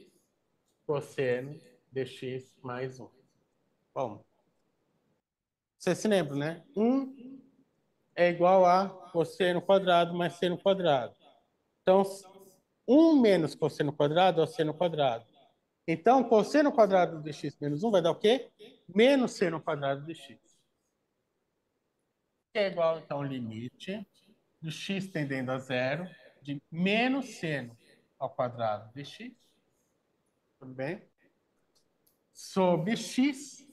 cosseno de x mais 1. Bom, você se lembra, né? 1 é igual a cosseno quadrado mais seno quadrado. Então, 1 menos cosseno quadrado é o seno quadrado. Então, cosseno quadrado de x menos 1 vai dar o quê? Menos seno quadrado de x. Que é igual, então, ao limite de x tendendo a 0 de menos seno ao quadrado de x. Tudo bem? Sobre x.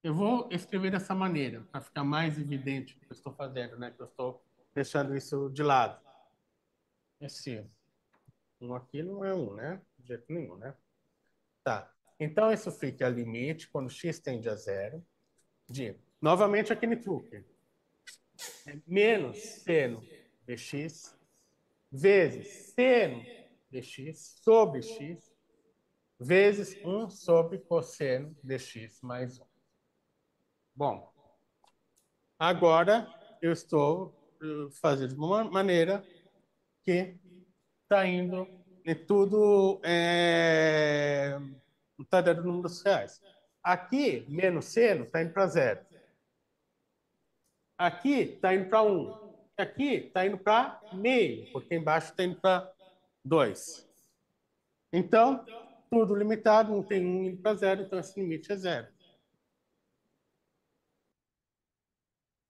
Eu vou escrever dessa maneira, para ficar mais evidente o que eu estou fazendo, né? Que eu estou deixando isso de lado. Esse 1 aqui não é 1, né? De jeito nenhum, né? Tá. Então, isso fica limite, quando x tende a 0, de, novamente, aquele truque. Menos seno de x vezes seno de x sobre x vezes 1 sobre cosseno de x mais 1. Bom, agora eu estou fazendo de uma maneira que está indo em tudo, não está dando números reais. Aqui, menos seno, está indo para 0. Aqui está indo para 1. Aqui está indo para meio, porque embaixo está indo para 2. Então, tudo limitado, não tem 1 indo para 0, então esse limite é 0.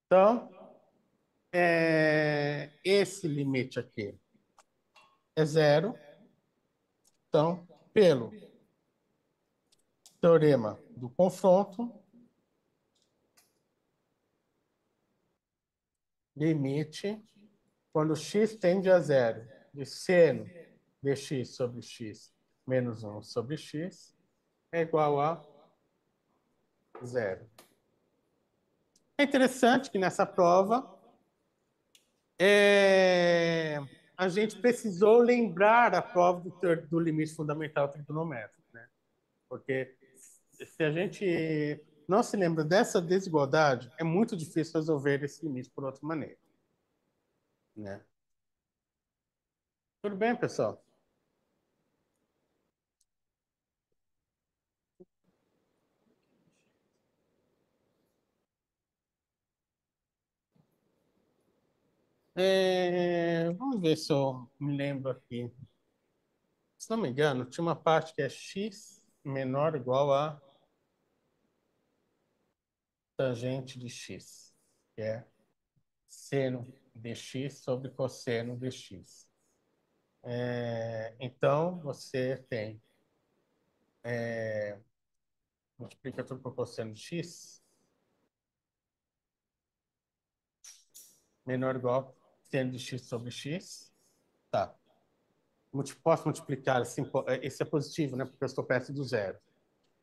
Então, esse limite aqui é 0. Então, pelo teorema do confronto, limite, quando x tende a zero, de seno dx sobre x menos 1 sobre x é igual a zero. É interessante que nessa prova a gente precisou lembrar a prova do limite fundamental trigonométrico, né? Porque se a gente não se lembra dessa desigualdade, é muito difícil resolver esse limite por outra maneira, né? Tudo bem, pessoal? Vamos ver se eu me lembro aqui. Se não me engano, tinha uma parte que é x menor ou igual a tangente de x, que é seno de x sobre cosseno de x. Então, você tem multiplica tudo por cosseno de x, menor ou igual a seno de x sobre x. Tá. Posso multiplicar assim, esse é positivo, né? Porque eu estou perto do zero.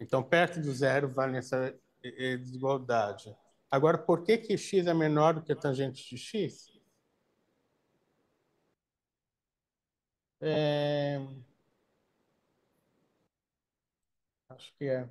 Então, perto do zero vale essa desigualdade. Agora, por que que x é menor do que a tangente de x? Acho que é.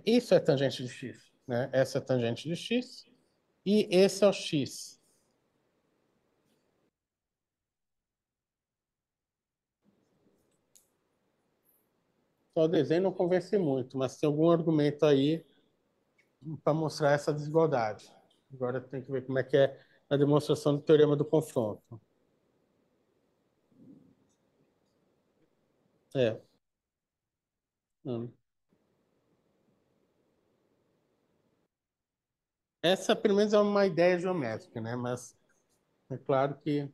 Isso é tangente de x, né? Essa é a tangente de x e esse é o x. Só o desenho não convence muito, mas tem algum argumento aí para mostrar essa desigualdade. Agora tem que ver como é que é a demonstração do teorema do confronto. É. Essa, pelo menos, é uma ideia geométrica, né? Mas é claro que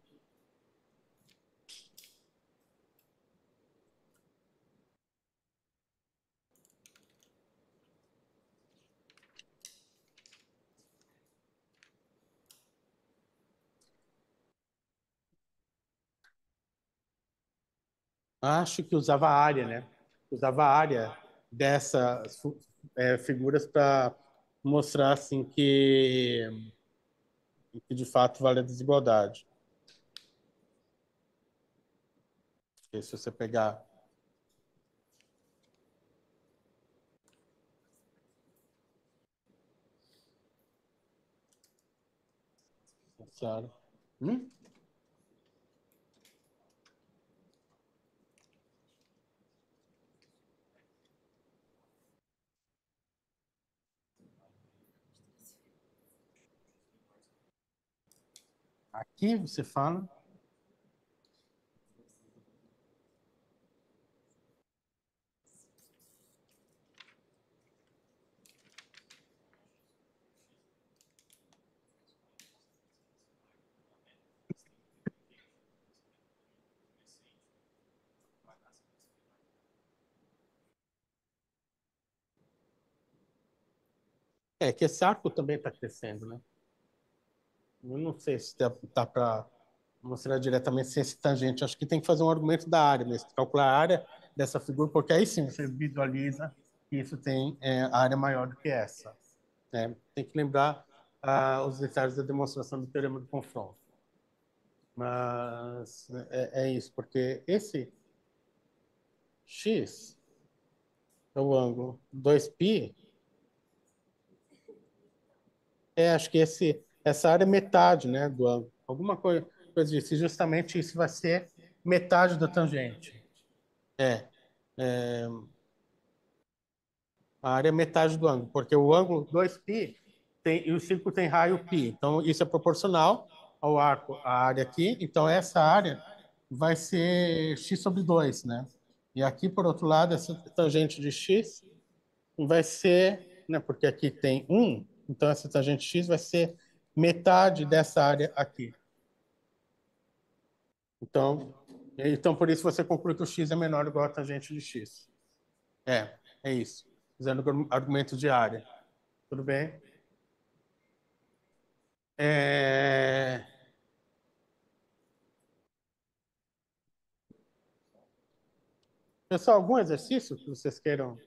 acho que usava a área, né? Usava a área dessas figuras para mostrar assim que de fato vale a desigualdade. Porque se você pegar essa hum? Aqui você fala que esse arco também está crescendo, né? Eu não sei se dá para mostrar diretamente sem esse tangente. Acho que tem que fazer um argumento da área mesmo, calcular a área dessa figura, porque aí sim você visualiza que isso tem área maior do que essa, né? Tem que lembrar os detalhes da demonstração do teorema do confronto. Mas é isso, porque esse x é o ângulo 2π. Acho que essa área é metade, né, do ângulo. Alguma coisa disso. E justamente isso vai ser metade da tangente. É, a área é metade do ângulo, porque o ângulo 2π e o círculo tem raio π. Então, isso é proporcional ao arco, a área aqui. Então, essa área vai ser x sobre 2, né? E aqui, por outro lado, essa tangente de x vai ser, né, porque aqui tem 1, então essa tangente x vai ser metade dessa área aqui. Então, por isso você conclui que o x é menor ou igual a tangente de x. É isso. Usando argumento de área. Tudo bem? Pessoal, algum exercício que vocês queiram?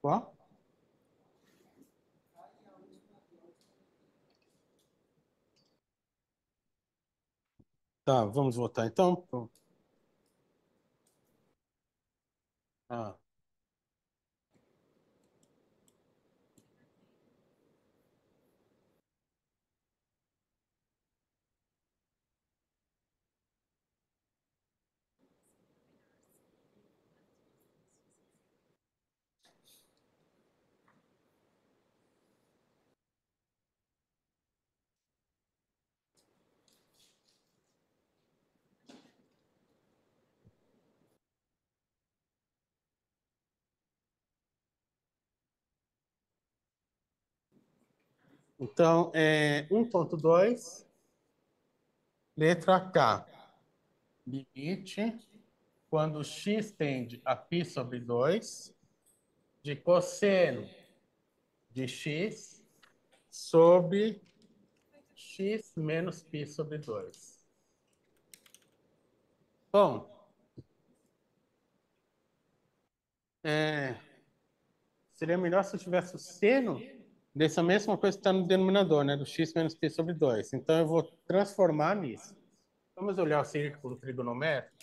Qual? Tá, vamos voltar então. Ah. Então, 1.2, letra K. Limite, quando x tende a π sobre 2, de cosseno de x sobre x menos π sobre 2. Bom, seria melhor se eu tivesse o seno dessa mesma coisa que está no denominador, né? Do x menos π sobre 2. Então, eu vou transformar nisso. Vamos olhar o círculo trigonométrico.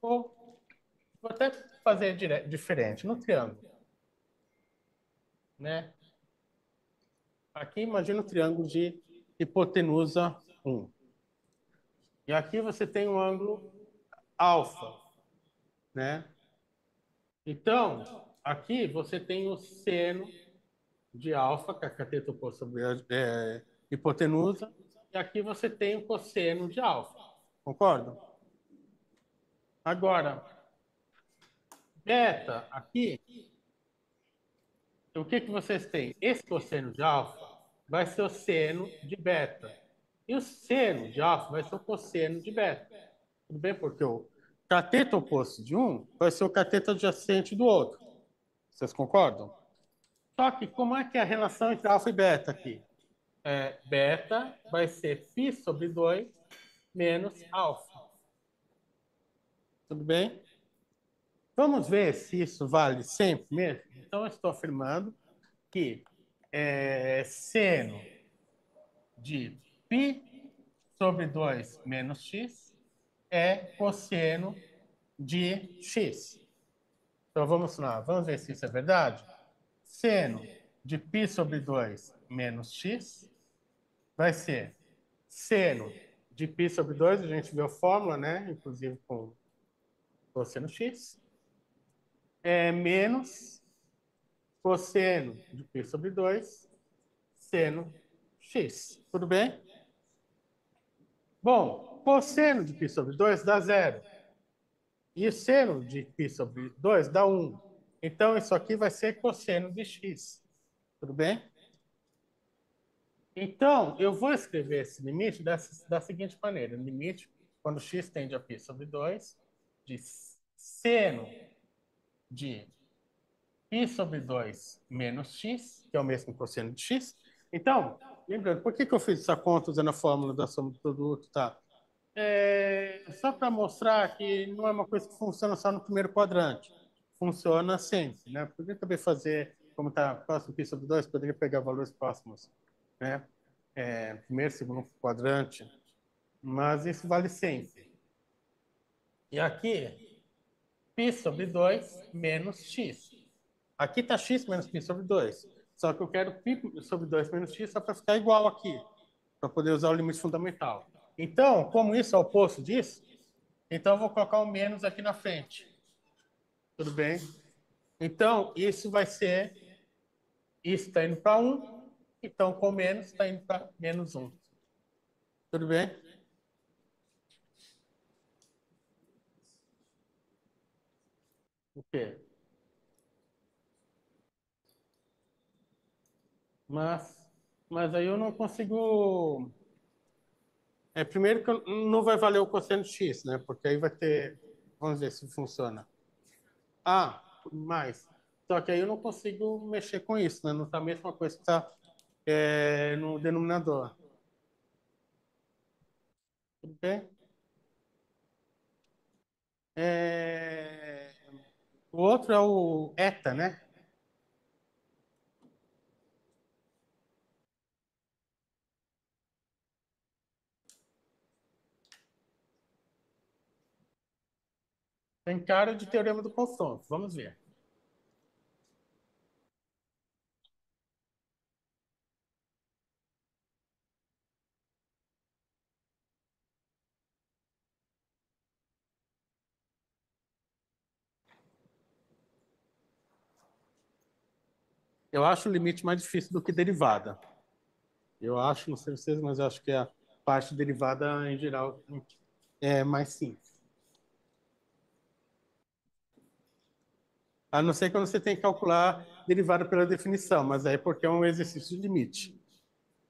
Vou até fazer diferente, no triângulo. Né? Aqui, imagina o triângulo de hipotenusa 1. E aqui você tem um ângulo alfa. Né? Então, aqui você tem o seno de alfa, que é a cateto oposto sobre a hipotenusa, e aqui você tem o cosseno de alfa. Concorda? Agora, beta aqui, o que vocês têm? Esse cosseno de alfa vai ser o seno de beta. E o seno de alfa vai ser o cosseno de beta. Tudo bem? Porque o cateto oposto de um vai ser o cateto adjacente do outro. Vocês concordam? Só que como é que é a relação entre alfa e beta aqui? Beta vai ser π sobre 2 menos alfa. Tudo bem? Vamos ver se isso vale sempre mesmo? Então, eu estou afirmando que seno de π sobre 2 menos x é cosseno de x. Então, vamos lá, vamos ver se isso é verdade. Seno de π sobre 2 menos x vai ser seno de π sobre 2, a gente viu a fórmula, né? Inclusive com cosseno x, menos cosseno de π sobre 2, seno x. Tudo bem? Bom, cosseno de π sobre 2 dá 0. E seno de π sobre 2 dá 1. Então, isso aqui vai ser cosseno de x. Tudo bem? Então, eu vou escrever esse limite da seguinte maneira. Limite, quando x tende a π sobre 2, de seno de π sobre 2 menos x, que é o mesmo que cosseno de x. Então, lembrando, por que eu fiz essa conta usando a fórmula da soma do produto? Tá? Só para mostrar que não é uma coisa que funciona só no primeiro quadrante. Funciona sempre. Né? Poderia também fazer, como está próximo π sobre 2, poderia pegar valores próximos. Né? Primeiro, segundo quadrante. Mas isso vale sempre. E aqui, π sobre 2 menos x. Aqui está x menos π sobre 2. Só que eu quero π sobre 2 menos x só para ficar igual aqui, para poder usar o limite fundamental. Então, como isso é o oposto disso, Então, eu vou colocar um menos aqui na frente. Tudo bem? Então, isso vai ser... Isso está indo para 1. Então, com menos, está indo para menos 1. Tudo bem? O quê? Mas, mas aí eu não consigo... primeiro que não vai valer o cosseno de x, né? Porque aí vai ter... Vamos ver se funciona. Ah, mais. Só que aí eu não consigo mexer com isso, né? Não está a mesma coisa que está no denominador. Tudo bem? É, O outro é o eta, né? Tem cara de teorema do confronto. Vamos ver. Eu acho o limite mais difícil do que derivada. Eu acho, não sei vocês, mas eu acho que a parte derivada, em geral, é mais simples. A não ser quando você tem que calcular derivada pela definição, mas aí é porque é um exercício de limite.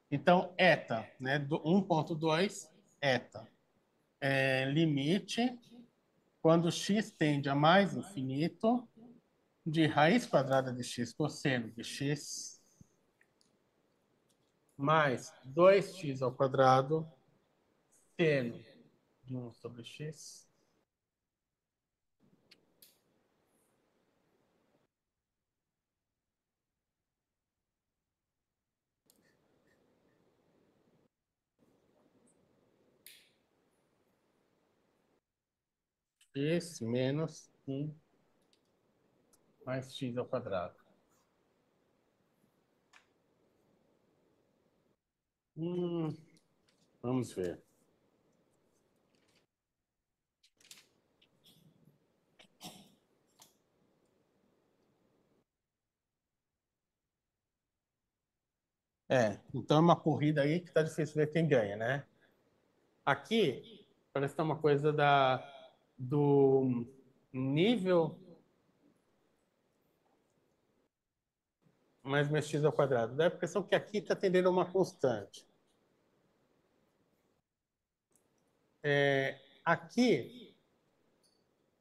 Então, eta, né? 1,2 eta. Limite, quando x tende a mais infinito, de raiz quadrada de x cosseno de x mais 2x ao quadrado seno de 1 sobre x x menos 1 mais x ao quadrado. Vamos ver. Então é uma corrida aí que tá difícil ver quem ganha, né? Aqui parece que tá uma coisa do nível mais x ao quadrado. Dá a impressão que aqui está tendendo a uma constante. Aqui,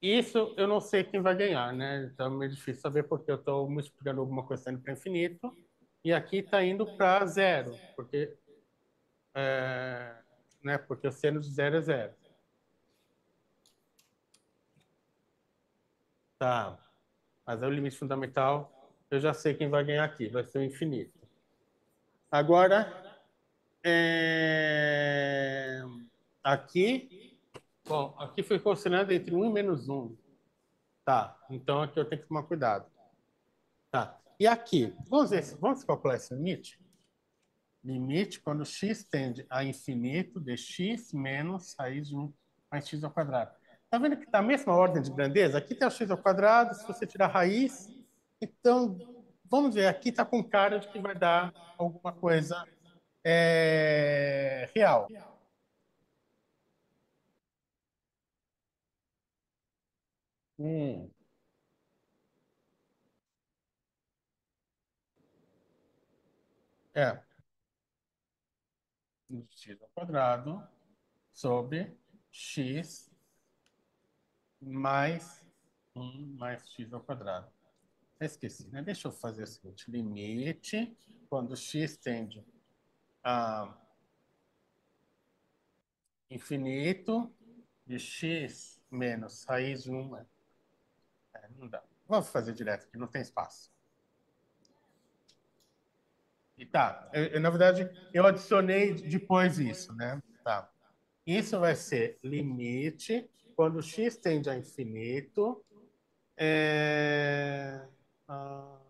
isso eu não sei quem vai ganhar, né? Então é meio difícil saber porque eu estou multiplicando alguma coisa indo para infinito e aqui está indo para zero, é, porque o seno de zero é zero. Tá. Mas é o limite fundamental. Eu já sei quem vai ganhar aqui. Vai ser o infinito. Agora, aqui... Bom, aqui foi considerado entre 1 e menos 1. Tá. Então, aqui eu tenho que tomar cuidado. Tá. E aqui? Vamos calcular esse limite? Limite quando x tende a infinito de x menos raiz de 1 mais x ao quadrado. Tá vendo que está a mesma ordem de grandeza? Aqui tem o x ao quadrado, se você tirar a raiz. Então, vamos ver, aqui está com cara de que vai dar alguma coisa real. Hum, é. X ao quadrado sobre x mais 1 mais x ao quadrado. Esqueci, né? Deixa eu fazer o seguinte: limite, quando x tende a infinito, de x menos raiz de 1. Não dá. Vamos fazer direto, aqui não tem espaço. E tá, na verdade, eu adicionei depois isso, né? Tá. Isso vai ser limite, quando x tende a infinito, é... tá.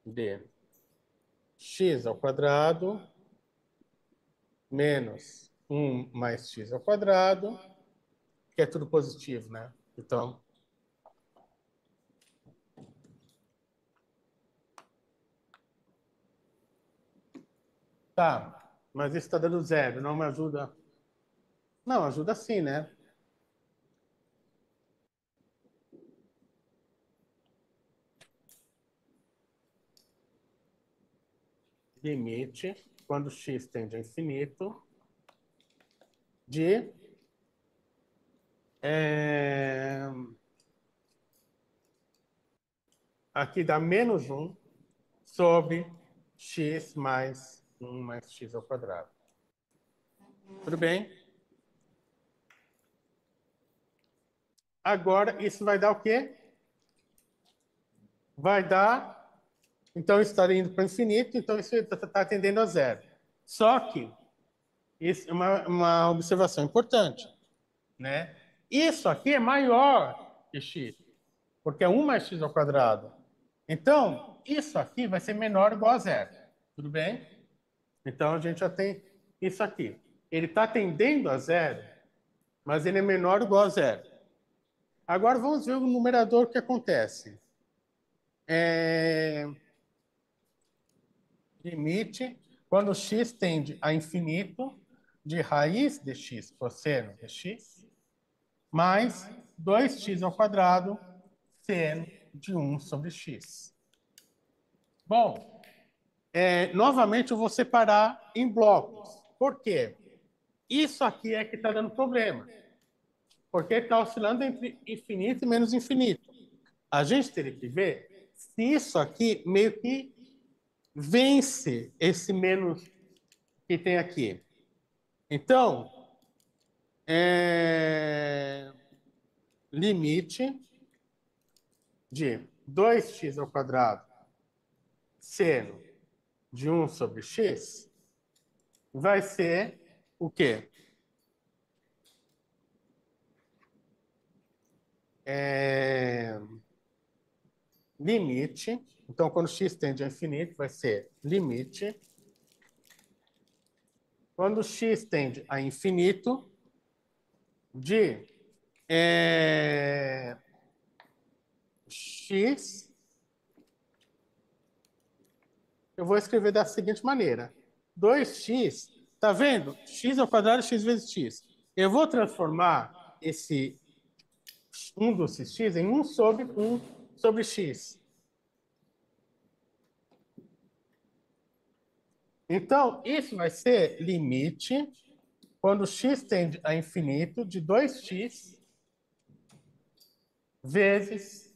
D. x ao quadrado menos 1 mais x ao quadrado, que é tudo positivo, né? Então, tá, mas isso está dando zero, não me ajuda? Não, ajuda sim, né? Limite, quando x tende a infinito, de aqui dá menos 1 sobre x mais 1 mais x ao quadrado. Tudo bem? Agora, isso vai dar o quê? Vai dar... Então, isso está indo para o infinito, então isso está tendendo a zero. Só que, isso é uma observação importante, né? Isso aqui é maior que x, porque é 1 mais x ao quadrado. Então, isso aqui vai ser menor ou igual a zero. Tudo bem? Então, a gente já tem isso aqui. Ele está tendendo a zero, mas ele é menor ou igual a zero. Agora, vamos ver o numerador que acontece. Limite, quando x tende a infinito, de raiz de x cosseno de x, mais 2x ao quadrado seno de 1 sobre x. Bom, novamente eu vou separar em blocos. Por quê? Isso aqui é que está dando problema. Porque está oscilando entre infinito e menos infinito. A gente teria que ver se isso aqui meio que vence esse menos que tem aqui. Então, limite de 2x ao quadrado seno de 1 sobre x vai ser o quê? Limite. Então, quando x tende a infinito, vai ser limite. Quando x tende a infinito, de x, eu vou escrever da seguinte maneira. 2x, tá vendo? X ao quadrado, x vezes x. Eu vou transformar esse 1 desses x em 1 sobre x. Então, isso vai ser limite quando x tende a infinito de 2x vezes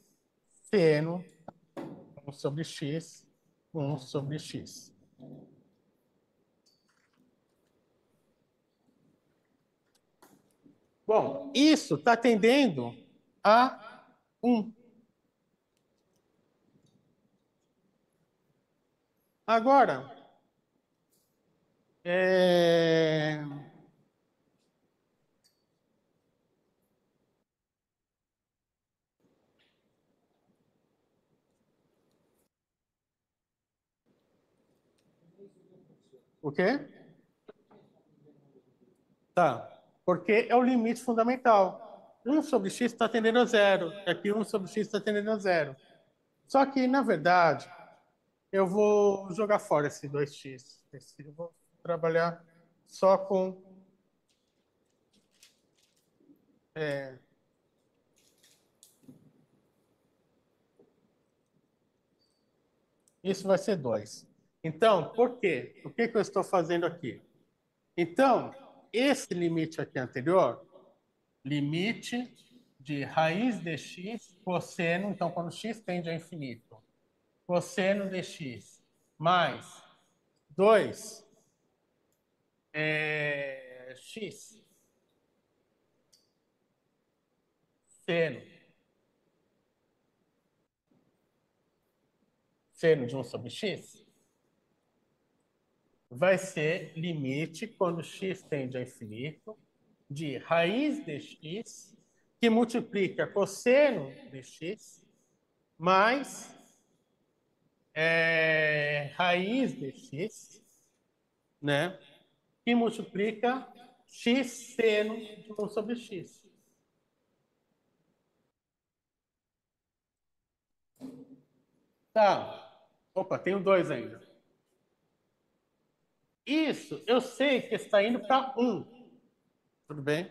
seno 1 sobre x, 1 sobre x. Bom, isso está tendendo a 1. Agora, o quê? Tá. Porque é o limite fundamental. 1 sobre x está tendendo a zero. Aqui 1 sobre x está tendendo a zero. Só que, na verdade, eu vou jogar fora esse 2x. Eu vou trabalhar só com... Isso vai ser 2. Então, por quê? O que eu estou fazendo aqui? Então, esse limite aqui anterior, limite de raiz de x cosseno, então quando x tende a infinito, cosseno de x mais 2 x seno de 1 sobre x vai ser limite quando x tende a infinito de raiz de x que multiplica cosseno de x mais raiz de x, né? Que multiplica x seno de 1 sobre x. Tá. Opa, tenho 2 ainda. Isso, eu sei que está indo para 1. Tudo bem?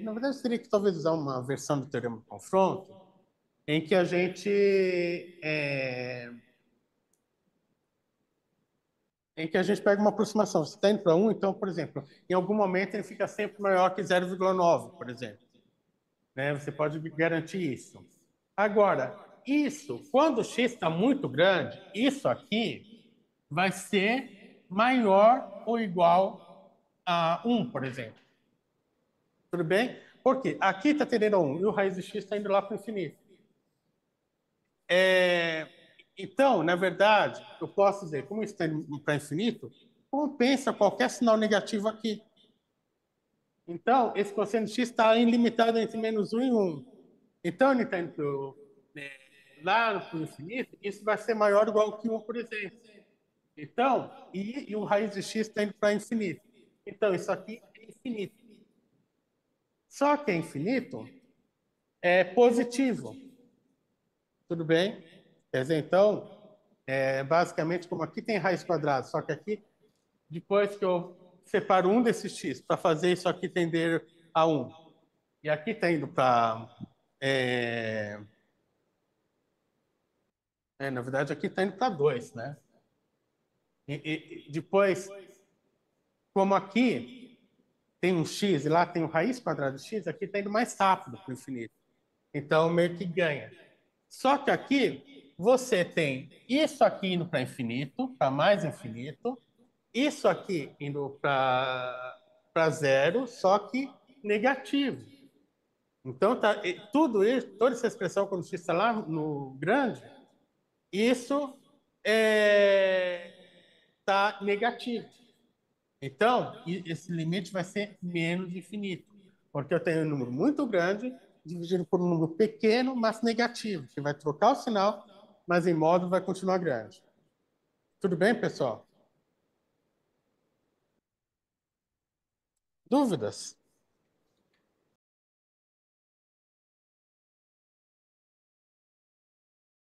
Na verdade, eu teria que talvez usar uma versão do teorema do confronto em que a gente pega uma aproximação. Se está indo para 1, então, por exemplo, em algum momento ele fica sempre maior que 0,9, por exemplo. Né? Você pode garantir isso. Agora, isso, quando o x está muito grande, isso aqui vai ser maior ou igual a 1, por exemplo. Tudo bem? Porque aqui está tendendo a 1 e o raiz de x está indo lá para o infinito. Então, na verdade, eu posso dizer, como isso está indo para infinito, compensa qualquer sinal negativo aqui. Então, esse cosseno de x está ilimitado entre menos 1 e 1. Então, ele está indo lá para o infinito, isso vai ser maior ou igual que 1, por exemplo. Então, e o raiz de x está indo para infinito. Então, isso aqui é infinito. Só que é infinito é positivo. Tudo bem? Quer dizer, então, basicamente, como aqui tem raiz quadrada, só que aqui, depois que eu separo um desses x para fazer isso aqui tender a 1, e aqui está indo para... na verdade, aqui está indo para 2, né? E depois, como aqui tem um x e lá tem o raiz quadrada de x, aqui está indo mais rápido para o infinito. Então, meio que ganha. Só que aqui você tem isso aqui indo para infinito, para mais infinito, isso aqui indo para zero, só que negativo. Então, tudo isso, toda essa expressão, quando x está lá no grande, isso está negativo. Então, esse limite vai ser menos infinito, porque eu tenho um número muito grande dividido por um número pequeno, mas negativo, que vai trocar o sinal, mas em modo vai continuar grande. Tudo bem, pessoal? Dúvidas?